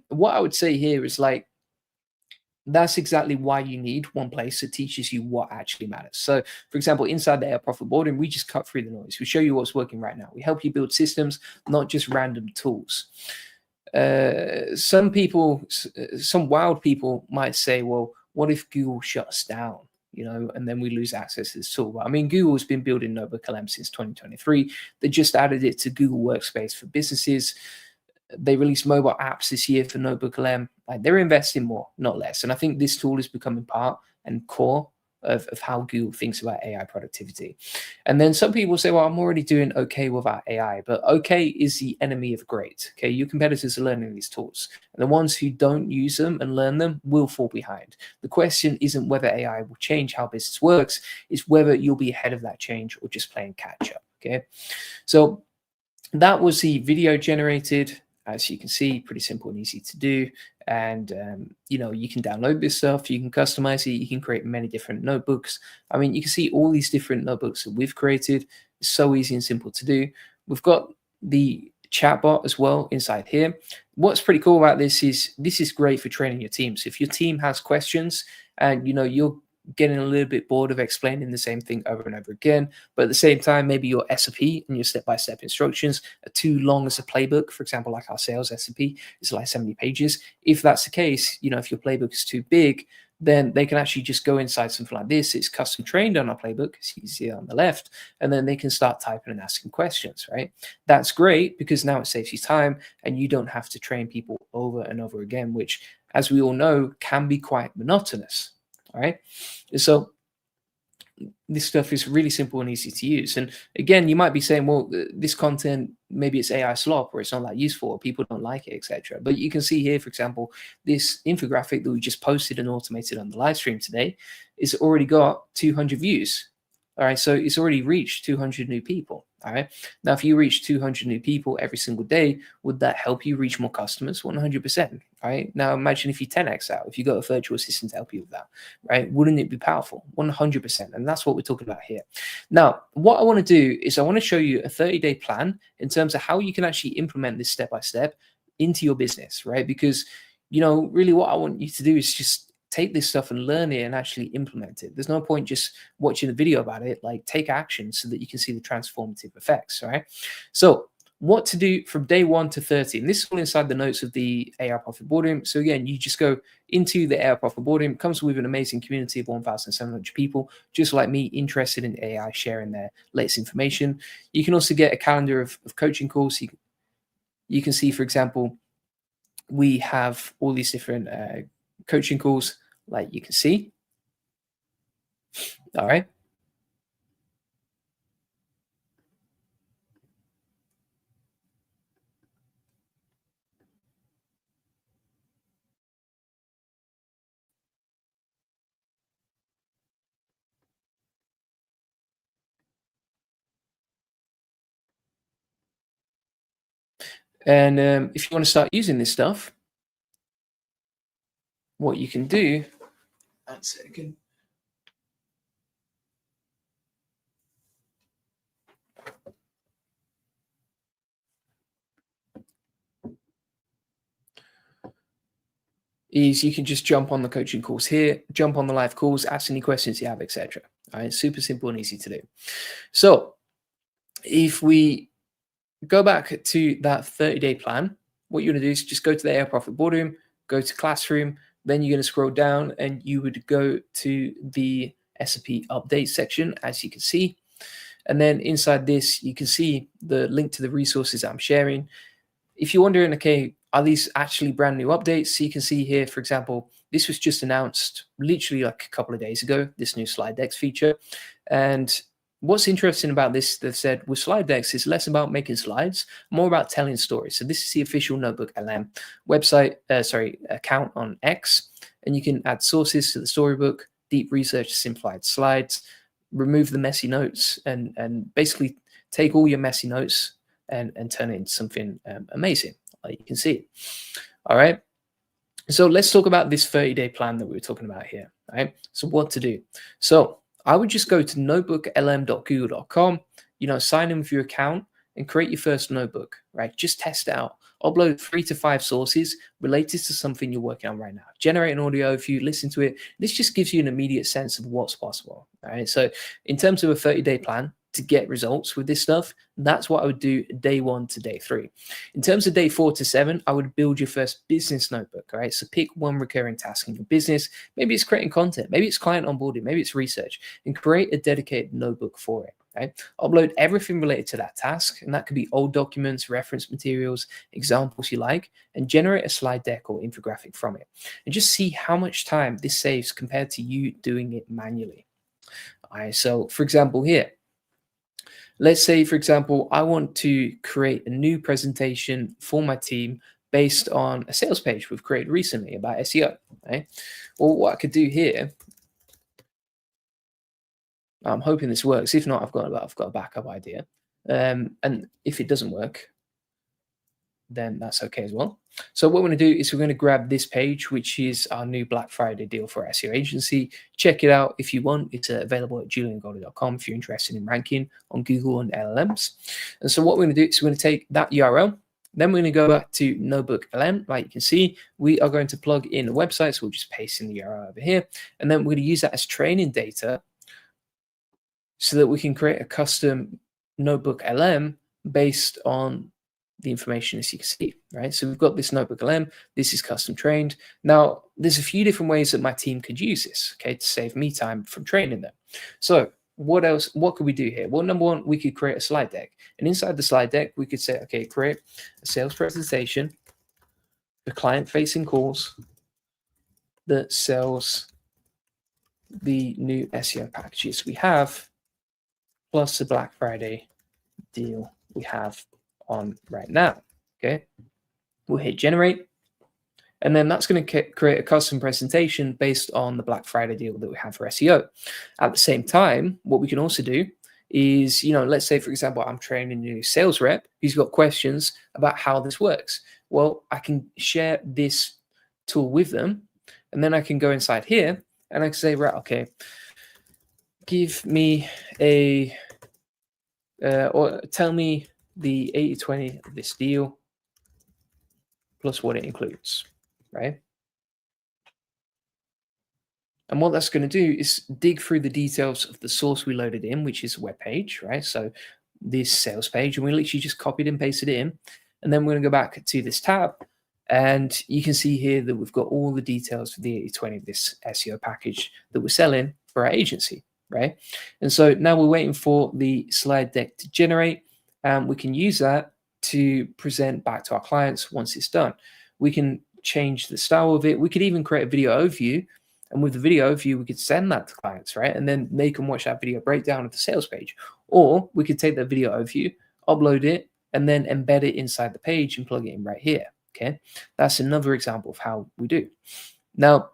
What I would say here is like, that's exactly why you need one place that teaches you what actually matters. So, for example, inside the AI Profit Boardroom, we just cut through the noise. We show you what's working right now. We help you build systems, not just random tools. Some people, some wild people might say, well, what if Google shuts down? You know, and then we lose access to this tool. But I mean, Google's been building NotebookLM since 2023. They just added it to Google Workspace for businesses. They released mobile apps this year for NotebookLM. Like they're investing more, not less. And I think this tool is becoming part and core of how Google thinks about AI productivity. And then some people say, well, I'm already doing okay without AI, but okay is the enemy of great. Okay, your competitors are learning these tools, and the ones who don't use them and learn them will fall behind. The question isn't whether AI will change how business works, it's whether you'll be ahead of that change or just playing catch up. Okay, so that was the video generated. As you can see, pretty simple and easy to do. And, you know, you can download this stuff, you can customize it, you can create many different notebooks. I mean, you can see all these different notebooks that we've created. It's so easy and simple to do. We've got the chatbot as well inside here. What's pretty cool about this is great for training your team. So if your team has questions and, you know, you're getting a little bit bored of explaining the same thing over and over again, but at the same time, maybe your SOP and your step-by-step instructions are too long as a playbook. For example, like our sales SOP is like 70 pages. If that's the case, you know, if your playbook is too big, then they can actually just go inside something like this. It's custom trained on our playbook, as you can see on the left, and then they can start typing and asking questions, right? That's great because now it saves you time and you don't have to train people over and over again, which, as we all know, can be quite monotonous. All right. So this stuff is really simple and easy to use. And again, you might be saying, well, this content, maybe it's AI slop or it's not that useful or people don't like it, etc. But you can see here, for example, this infographic that we just posted and automated on the live stream today is already got 200 views. All right. So it's already reached 200 new people. All right. Now, if you reach 200 new people every single day, would that help you reach more customers? 100%. Right. Now, imagine if you 10x out, if you got a virtual assistant to help you with that, right? Wouldn't it be powerful? 100%. And that's what we're talking about here. Now, what I want to do is I want to show you a 30-day plan in terms of how you can actually implement this step by step into your business, right? Because, you know, really what I want you to do is just take this stuff and learn it and actually implement it. There's no point just watching the video about it. Like, take action so that you can see the transformative effects, right? So what to do from day 1 to 30. And this is all inside the notes of the AI Profit Boardroom. So again, you just go into the AI Profit Boardroom. It comes with an amazing community of 1,700 people, just like me, interested in AI, sharing their latest information. You can also get a calendar of coaching calls. You can see, for example, we have all these different coaching calls, like you can see. All right. And if you want to start using this stuff, what you can do, one second. Is you can just jump on the coaching calls here, jump on the live calls, ask any questions you have, etc. All right, super simple and easy to do. So if we go back to that 30-day plan, what you're going to do is just go to the AI Profit Boardroom, go to Classroom, then you're going to scroll down and you would go to the SOP update section, as you can see. And then inside this, you can see the link to the resources I'm sharing. If you're wondering, okay, are these actually brand new updates? So you can see here, for example, this was just announced literally like a couple of days ago, this new slide decks feature. And what's interesting about this, they've said with slide decks, it's less about making slides, more about telling stories. So this is the official Notebook LM website, account on X, and you can add sources to the storybook, deep research, simplified slides, remove the messy notes, and basically take all your messy notes and turn it into something amazing, like you can see. All right. So let's talk about this 30-day plan that we were talking about here, right? So what to do? So I would just go to notebooklm.google.com, sign in with your account and create your first notebook, right? Just test it out. Upload 3 to 5 sources related to something you're working on right now. Generate an audio if you listen to it. This just gives you an immediate sense of what's possible, right? So in terms of a 30-day plan to get results with this stuff, that's what I would do day 1 to day 3. In terms of day 4 to 7, I would build your first business notebook, all right? So pick one recurring task in your business. Maybe it's creating content, maybe it's client onboarding, maybe it's research, and create a dedicated notebook for it, right? Upload everything related to that task, and that could be old documents, reference materials, examples you like, and generate a slide deck or infographic from it. And just see how much time this saves compared to you doing it manually. All right, so for example here, let's say, for example, I want to create a new presentation for my team based on a sales page we've created recently about SEO. Right? Well, what I could do here, I'm hoping this works. If not, I've got a backup idea. And if it doesn't work, then that's okay as well. So what we're going to do is we're going to grab this page, which is our new Black Friday deal for SEO agency. Check it out if you want. It's available at juliangolder.com if you're interested in ranking on Google and LLMs. And so what we're going to do is we're going to take that URL. Then we're going to go back to NotebookLM. Like you can see, we are going to plug in the website. So we'll just paste in the URL over here. And then we're going to use that as training data so that we can create a custom NotebookLM based on the information, as you can see, right? So we've got this NotebookLM. This is custom trained. Now, there's a few different ways that my team could use this, okay, to save me time from training them. So what else? What could we do here? Well, number one, we could create a slide deck. And inside the slide deck, we could say, okay, create a sales presentation, the client-facing calls that sells the new SEO packages we have, plus the Black Friday deal we have on right now. Okay, we'll hit generate, and then that's going to create a custom presentation based on the Black Friday deal that we have for SEO. At the same time, what we can also do is, let's say, for example, I'm training a new sales rep who's got questions about how this works. Well, I can share this tool with them, and then I can go inside here and I can say, right, okay, give me a or tell me the 80/20 of this deal plus what it includes, right? And what that's going to do is dig through the details of the source we loaded in, which is a web page, right? So this sales page, and we literally just copied and pasted it in. And then we're going to go back to this tab, and you can see here that we've got all the details for the 80/20 of this SEO package that we're selling for our agency, right? And so now we're waiting for the slide deck to generate. We can use that to present back to our clients once it's done. We can change the style of it. We could even create a video overview. And with the video overview, we could send that to clients, right? And then they can watch that video breakdown of the sales page. Or we could take that video overview, upload it, and then embed it inside the page and plug it in right here, okay? That's another example of how we do. Now,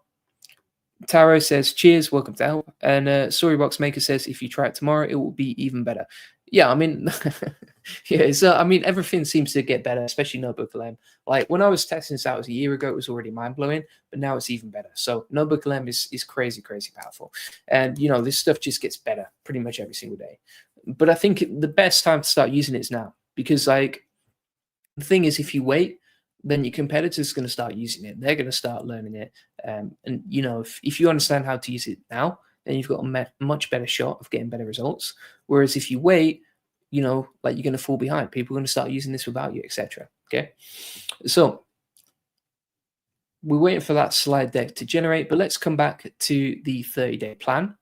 Taro says, cheers, welcome to help. And Storybox Maker says, if you try it tomorrow, it will be even better. Yeah, I mean, yeah, I mean, everything seems to get better, especially NotebookLM. Like when I was testing this out a year ago, it was already mind-blowing, but now it's even better. So NotebookLM is crazy, crazy powerful. And, this stuff just gets better pretty much every single day. But I think the best time to start using it is now, because like the thing is, if you wait, then your competitors are going to start using it. They're going to start learning it. And if you understand how to use it now, then you've got a much better shot of getting better results. Whereas if you wait, like you're going to fall behind. People are going to start using this without you, etc. Okay. So we're waiting for that slide deck to generate, but let's come back to the 30-day plan.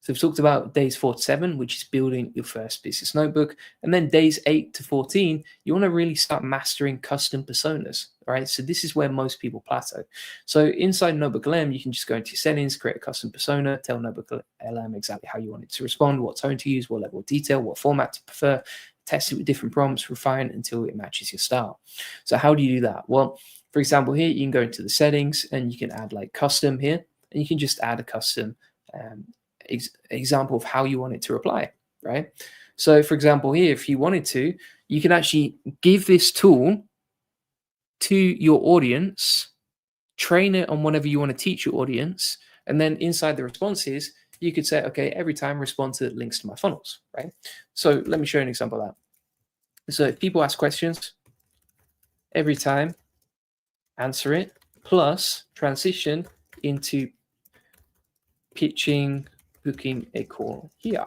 So we've talked about days 4 to 7, which is building your first business notebook. And then days 8 to 14, you want to really start mastering custom personas, right? So this is where most people plateau. So inside NotebookLM, you can just go into your settings, create a custom persona, tell NotebookLM exactly how you want it to respond, what tone to use, what level of detail, what format to prefer, test it with different prompts, refine until it matches your style. So how do you do that? Well, for example, here you can go into the settings and you can add like custom here, and you can just add a custom example of how you want it to reply, right? So for example, here, if you wanted to, you can actually give this tool to your audience, train it on whatever you want to teach your audience, and then inside the responses, you could say, okay, every time respond to links to my funnels, right? So let me show you an example of that. So if people ask questions, every time answer it, plus transition into pitching, booking a call here.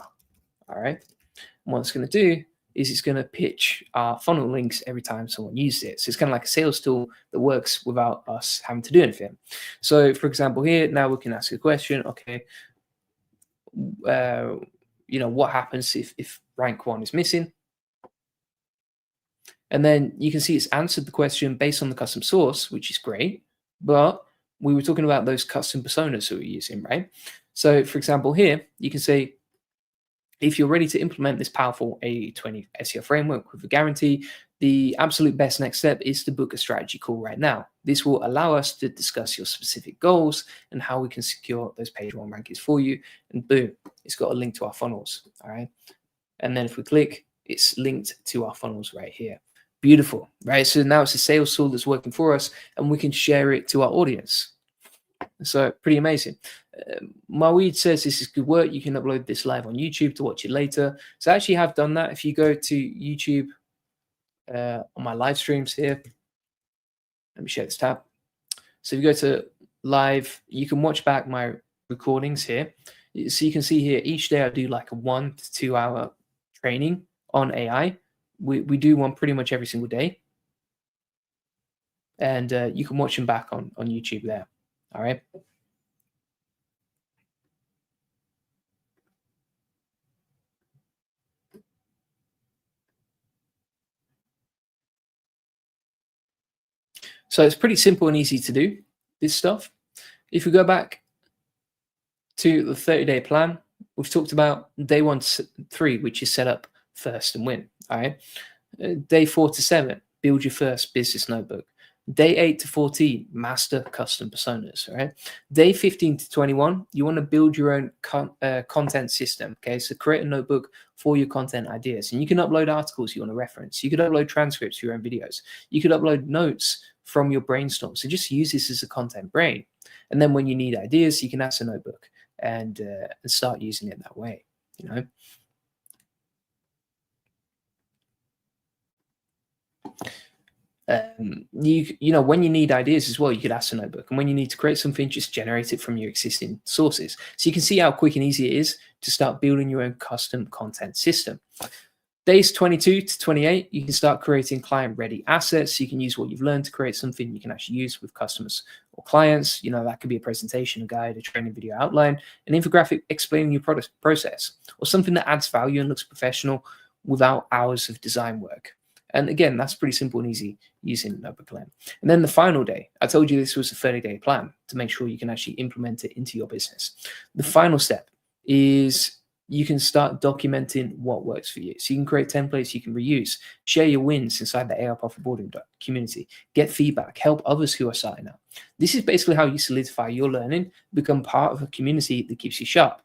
All right. And what it's going to do is it's going to pitch our funnel links every time someone uses it. So it's kind of like a sales tool that works without us having to do anything. So for example, here, now we can ask a question. Okay, what happens if rank 1 is missing? And then you can see it's answered the question based on the custom source, which is great. But we were talking about those custom personas that we're using, right? So for example, here, you can say, if you're ready to implement this powerful A20 SEO framework with a guarantee, the absolute best next step is to book a strategy call right now. This will allow us to discuss your specific goals and how we can secure those page 1 rankings for you. And boom, it's got a link to our funnels. All right. And then if we click, it's linked to our funnels right here. Beautiful, right? So now it's a sales tool that's working for us and we can share it to our audience. So pretty amazing. Maweed says this is good work. You can upload this live on YouTube to watch it later. So I actually have done that. If you go to YouTube on my live streams here, let me share this tab. So if you go to live, you can watch back my recordings here. So you can see here, each day I do like a 1 to 2 hour training on AI. We do one pretty much every single day. And you can watch them back on YouTube there. All right. So it's pretty simple and easy to do this stuff. If we go back to the 30-day plan, we've talked about day 1 to 3, which is set up first and win. All right. Day 4 to 7, build your first business notebook. Day 8 to 14, master custom personas. Right. Day 15 to 21, you want to build your own content system. Okay, so create a notebook for your content ideas, and you can upload articles you want to reference. You could upload transcripts for your own videos. You could upload notes from your brainstorm. So just use this as a content brain, and then when you need ideas, you can ask a notebook and start using it that way. You know. When you need ideas as well, you could ask a notebook, and when you need to create something, just generate it from your existing sources. So you can see how quick and easy it is to start building your own custom content system. Days 22 to 28, you can start creating client-ready assets. You can use what you've learned to create something you can actually use with customers or clients. That could be a presentation, a guide, a training video outline, an infographic explaining your product process, or something that adds value and looks professional without hours of design work. And again, that's pretty simple and easy using NotebookLM. And then the final day, I told you this was a 30-day plan to make sure you can actually implement it into your business. The final step is you can start documenting what works for you. So you can create templates you can reuse, share your wins inside the AI Profit Boarding community, get feedback, help others who are starting out. This is basically how you solidify your learning, become part of a community that keeps you sharp,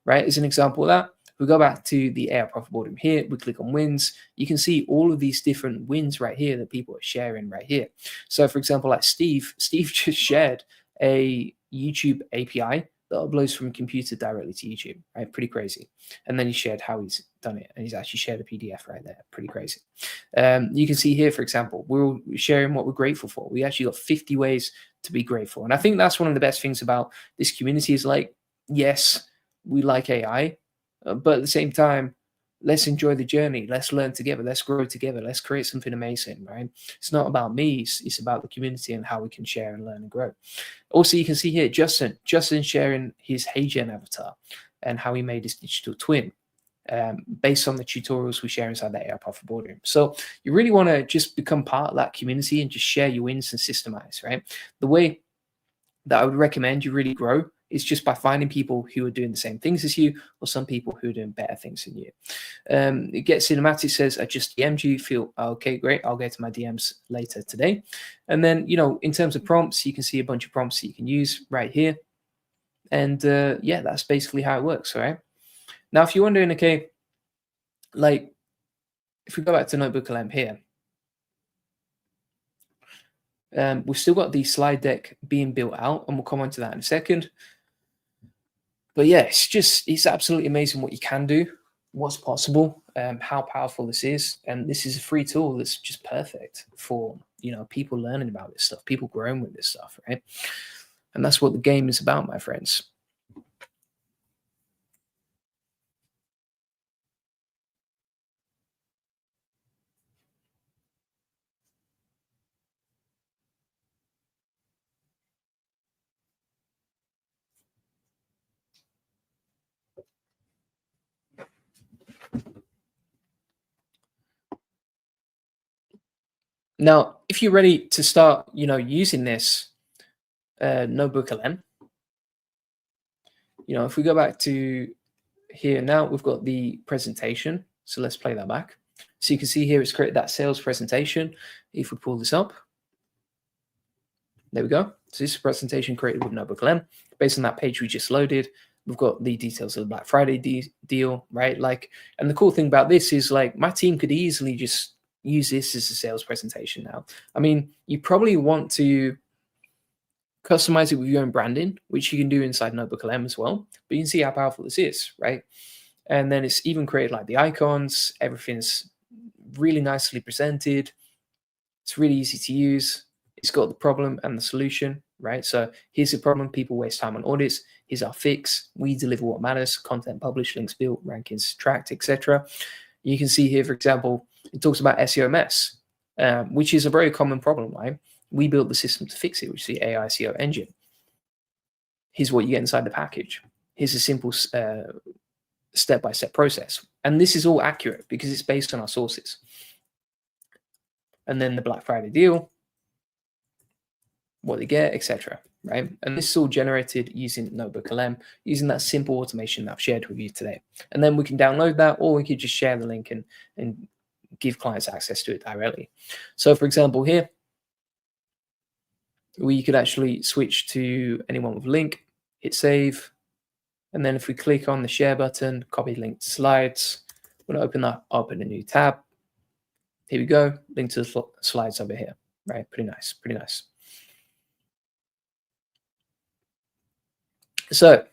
right? As an example of that, we go back to the AI Profit Boarding here, we click on wins, you can see all of these different wins right here that people are sharing right here. So for example, like Steve just shared a YouTube API that uploads from a computer directly to YouTube, right? Pretty crazy. And then he shared how he's done it, and he's actually shared a PDF right there. Pretty crazy. You can see here, for example, we're all sharing what we're grateful for. We actually got 50 ways to be grateful. And I think that's one of the best things about this community is like, yes, we like AI, but at the same time, let's enjoy the journey. Let's learn together. Let's grow together. Let's create something amazing, right? It's not about me. It's about the community and how we can share and learn and grow. Also, you can see here, Justin sharing his HeyGen avatar. and how he made his digital twin, based on the tutorials we share inside the AI Profit Boardroom. So you really want to just become part of that community and just share your wins and systemize, right? The way that I would recommend you really grow is just by finding people who are doing the same things as you, or some people who are doing better things than you. Get Cinematic says, I just DM'd you, feel okay, great. I'll get to my DMs later today. And then, in terms of prompts, you can see a bunch of prompts that you can use right here. And yeah, that's basically how it works, all right? Now, if you're wondering, okay, like if we go back to NotebookLM here, we've still got the slide deck being built out, and we'll come on to that in a second. But yeah, it's absolutely amazing what you can do, what's possible, how powerful this is. And this is a free tool that's just perfect for, people learning about this stuff, people growing with this stuff, right? And that's what the game is about, my friends. Now, if you're ready to start, using this NotebookLM, if we go back to here now, we've got the presentation. So let's play that back. So you can see here it's created that sales presentation. If we pull this up, there we go. So this is a presentation created with NotebookLM. Based on that page we just loaded, we've got the details of the Black Friday deal, right? And the cool thing about this is my team could easily just use this as a sales presentation now. I mean, you probably want to customize it with your own branding, which you can do inside NotebookLM as well. But you can see how powerful this is, right? And then it's even created the icons. Everything's really nicely presented. It's really easy to use. It's got the problem and the solution, right? So here's the problem. People waste time on audits. Here's our fix. We deliver what matters: content published, links built, rankings tracked, etc. You can see here, for example, it talks about SEO mess, which is a very common problem, right? We built the system to fix it, which is the AI SEO engine. Here's what you get inside the package. Here's a simple step-by-step process. And this is all accurate because it's based on our sources. And then the Black Friday deal, what they get, etc. Right? And this is all generated using NotebookLM, using that simple automation that I've shared with you today. And then we can download that, or we could just share the link and give clients access to it directly. So for example, here, we could actually switch to anyone with link, hit save. And then if we click on the share button, copy link to slides, we're going to open that up in a new tab. Here we go, link to the slides over here, right? Pretty nice, pretty nice. So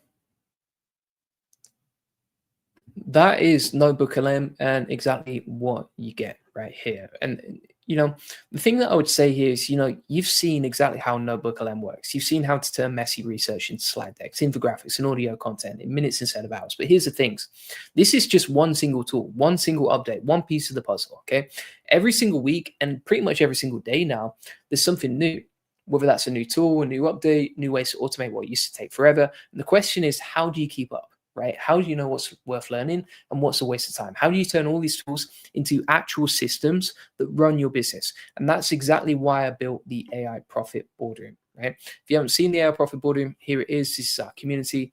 that is NotebookLM and exactly what you get right here. And the thing that I would say here is, you've seen exactly how NotebookLM works. You've seen how to turn messy research into slide decks, infographics, and audio content in minutes instead of hours. But here's the things. This is just one single tool, one single update, one piece of the puzzle, okay? Every single week and pretty much every single day now, there's something new, whether that's a new tool, a new update, new ways to automate what used to take forever. And the question is, how do you keep up? Right? How do you know what's worth learning and what's a waste of time? How do you turn all these tools into actual systems that run your business? And that's exactly why I built the AI Profit Boardroom, right? If you haven't seen the AI Profit Boardroom, here it is. This is our community.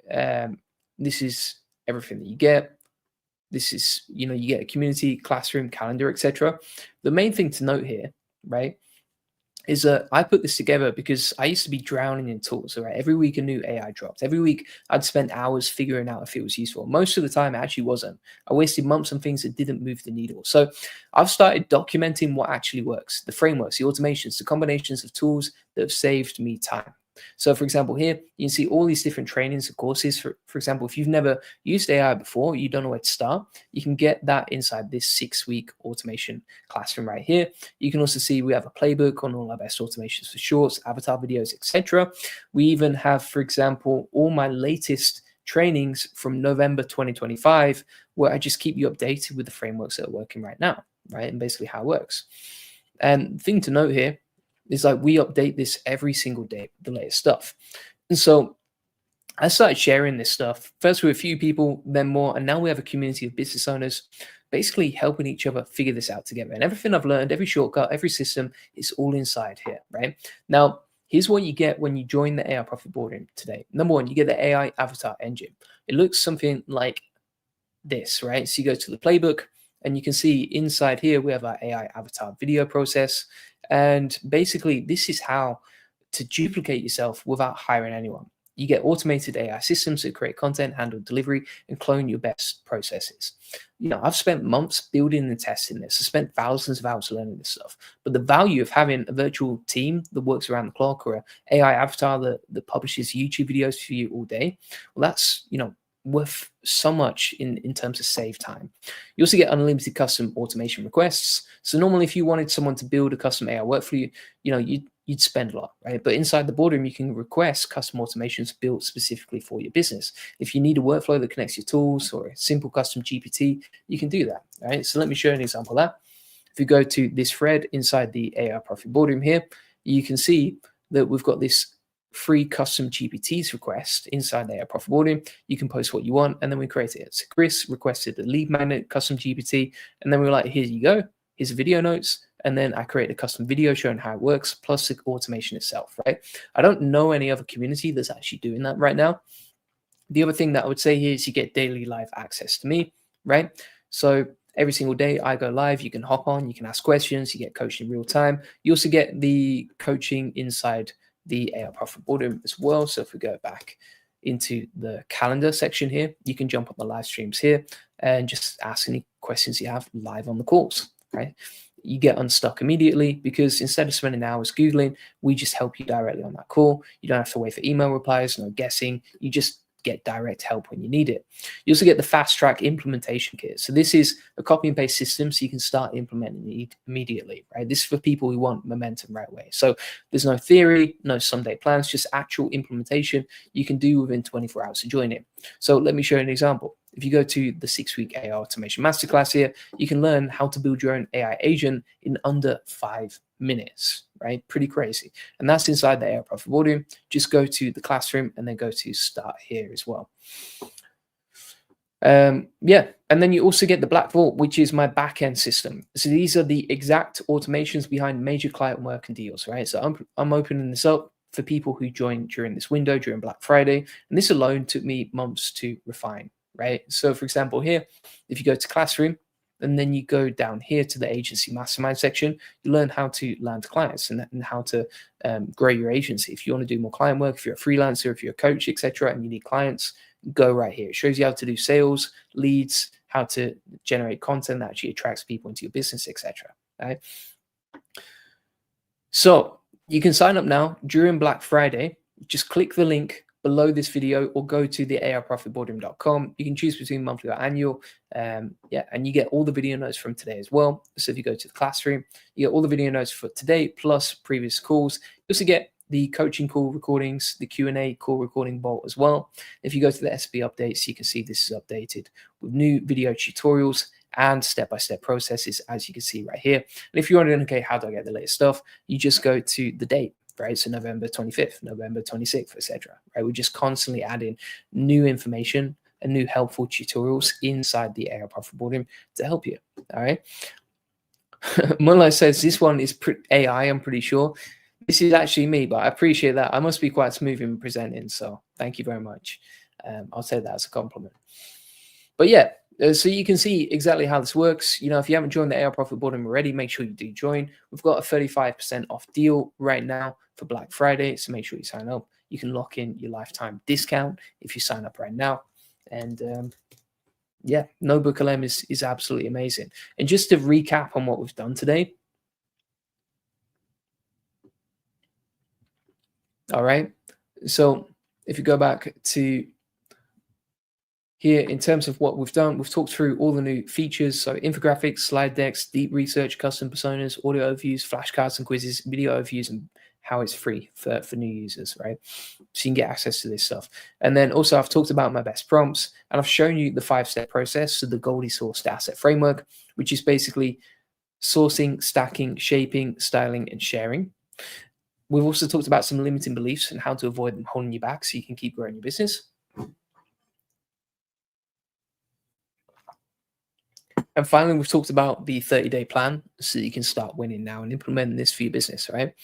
This is everything that you get. This is, you get a community, classroom, calendar, etc. The main thing to note here, right, is that I put this together because I used to be drowning in tools, right? Every week a new AI dropped. Every week I'd spend hours figuring out if it was useful. Most of the time it actually wasn't. I wasted months on things that didn't move the needle. So I've started documenting what actually works, the frameworks, the automations, the combinations of tools that have saved me time. So for example, here you can see all these different trainings and courses. For example, if you've never used AI before, you don't know where to start, you can get that inside this 6-week automation classroom right here. You can also see we have a playbook on all our best automations for shorts, avatar videos, etc. We even have, for example, all my latest trainings from November 2025, where I just keep you updated with the frameworks that are working right now, right? And basically how it works. And the thing to note here is we update this every single day, the latest stuff. And so I started sharing this stuff first with a few people, then more, and now we have a community of business owners basically helping each other figure this out together. And everything I've learned, every shortcut, every system, is all inside here, right? Now, here's what you get when you join the AI Profit Boardroom today. Number one, you get the AI Avatar Engine. It looks something like this, right? So you go to the playbook and you can see inside here, we have our AI avatar video process. And basically this is how to duplicate yourself without hiring anyone. You get automated AI systems that create content, handle delivery, and clone your best processes. I've spent months building and testing this. I spent thousands of hours learning this stuff. But the value of having a virtual team that works around the clock, or an AI avatar that publishes YouTube videos for you all day, well, that's, worth so much in terms of save time. You also get unlimited custom automation requests. So normally if you wanted someone to build a custom AI workflow, you'd spend a lot, right? But inside the boardroom, you can request custom automations built specifically for your business. If you need a workflow that connects your tools or a simple custom GPT, you can do that, right? So let me show you an example of that. If you go to this thread inside the AI Profit Boardroom here, you can see that we've got this free custom GPTs request inside the AI Profit Boardroom. You can post what you want, and then we create it. So Chris requested a lead magnet custom GPT, and then we were like, here you go. Here's the video notes. And then I create a custom video showing how it works, plus the automation itself, right? I don't know any other community that's actually doing that right now. The other thing that I would say here is you get daily live access to me, right? So every single day I go live, you can hop on, you can ask questions, you get coached in real time. You also get the coaching inside the AI Profit Boardroom as well. So if we go back into the calendar section here, you can jump on the live streams here and just ask any questions you have live on the calls, right? You get unstuck immediately because instead of spending hours Googling, we just help you directly on that call. You don't have to wait for email replies, no guessing. You just get direct help when you need it. You also get the fast track implementation kit. So this is a copy and paste system so you can start implementing it immediately, right? This is for people who want momentum right away. So there's no theory, no someday plans, just actual implementation you can do within 24 hours to join it. So let me show you an example. If you go to the 6-week AI Automation Masterclass here, you can learn how to build your own AI agent in under 5 minutes, right? Pretty crazy. And that's inside the AI Profit Boardroom. Just go to the classroom and then go to start here as well. Yeah, and then you also get the Black Vault, which is my backend system. So these are the exact automations behind major client work and deals, right? So I'm opening this up for people who joined during this window, during Black Friday. And this alone took me months to refine, right? So for example, here, if you go to Classroom, and then you go down here to the agency mastermind section, you learn how to land clients and how to grow your agency. If you want to do more client work, if you're a freelancer, if you're a coach, etc., and you need clients, go right here. It shows you how to do sales, leads, how to generate content that actually attracts people into your business, etc. Right? So you can sign up now during Black Friday. Just click the link below this video or go to the AIprofitboardroom.com. You can choose between monthly or annual. And you get all the video notes from today as well. So if you go to the classroom, you get all the video notes for today plus previous calls. You also get the coaching call recordings, the Q&A call recording vault as well. If you go to the SB updates, you can see this is updated with new video tutorials and step-by-step processes, as you can see right here. And if you're wondering, okay, how do I get the latest stuff? You just go to the date, right? So November 25th, November 26th, etc. Right? We're just constantly adding new information and new helpful tutorials inside the AI Profit Boardroom to help you. All right. Mullah says this one is AI, I'm pretty sure. This is actually me, but I appreciate that. I must be quite smooth in presenting, so thank you very much. I'll say that as a compliment. But yeah, so you can see exactly how this works. If you haven't joined the AI Profit Boardroom already, make sure you do join. We've got a 35% off deal right now for Black Friday, so make sure you sign up. You can lock in your lifetime discount if you sign up right now. And yeah, NotebookLM is absolutely amazing. And just to recap on what we've done today. All right. So if you go back to here, in terms of what we've done, we've talked through all the new features. So infographics, slide decks, deep research, custom personas, audio overviews, flashcards and quizzes, video overviews, and how it's free for new users, right? So you can get access to this stuff. And then also I've talked about my best prompts, and I've shown you the 5-step process. So the Goldie sourced asset framework, which is basically sourcing, stacking, shaping, styling, and sharing. We've also talked about some limiting beliefs and how to avoid them holding you back so you can keep growing your business. And finally, we've talked about the 30-day plan so you can start winning now and implementing this for your business, right?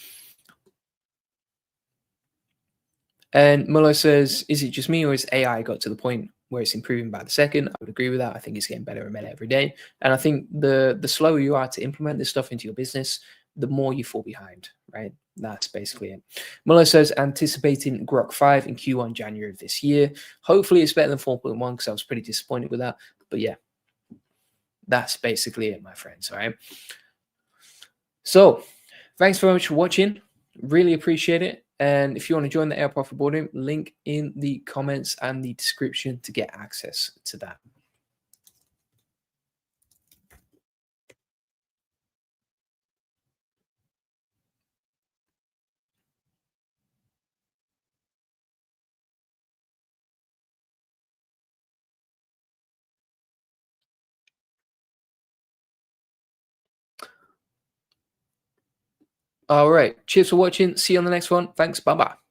And Muller says, is it just me or is AI got to the point where it's improving by the second? I would agree with that. I think it's getting better and better every day. And I think the slower you are to implement this stuff into your business, the more you fall behind, right? That's basically it. Muller says, anticipating Grok 5 in Q1 January of this year. Hopefully it's better than 4.1 because I was pretty disappointed with that. But yeah, that's basically it, my friends, all right? So thanks very much for watching. Really appreciate it. And if you want to join the Air Profit Boardroom, link in the comments and the description to get access to that. All right. Cheers for watching. See you on the next one. Thanks. Bye-bye.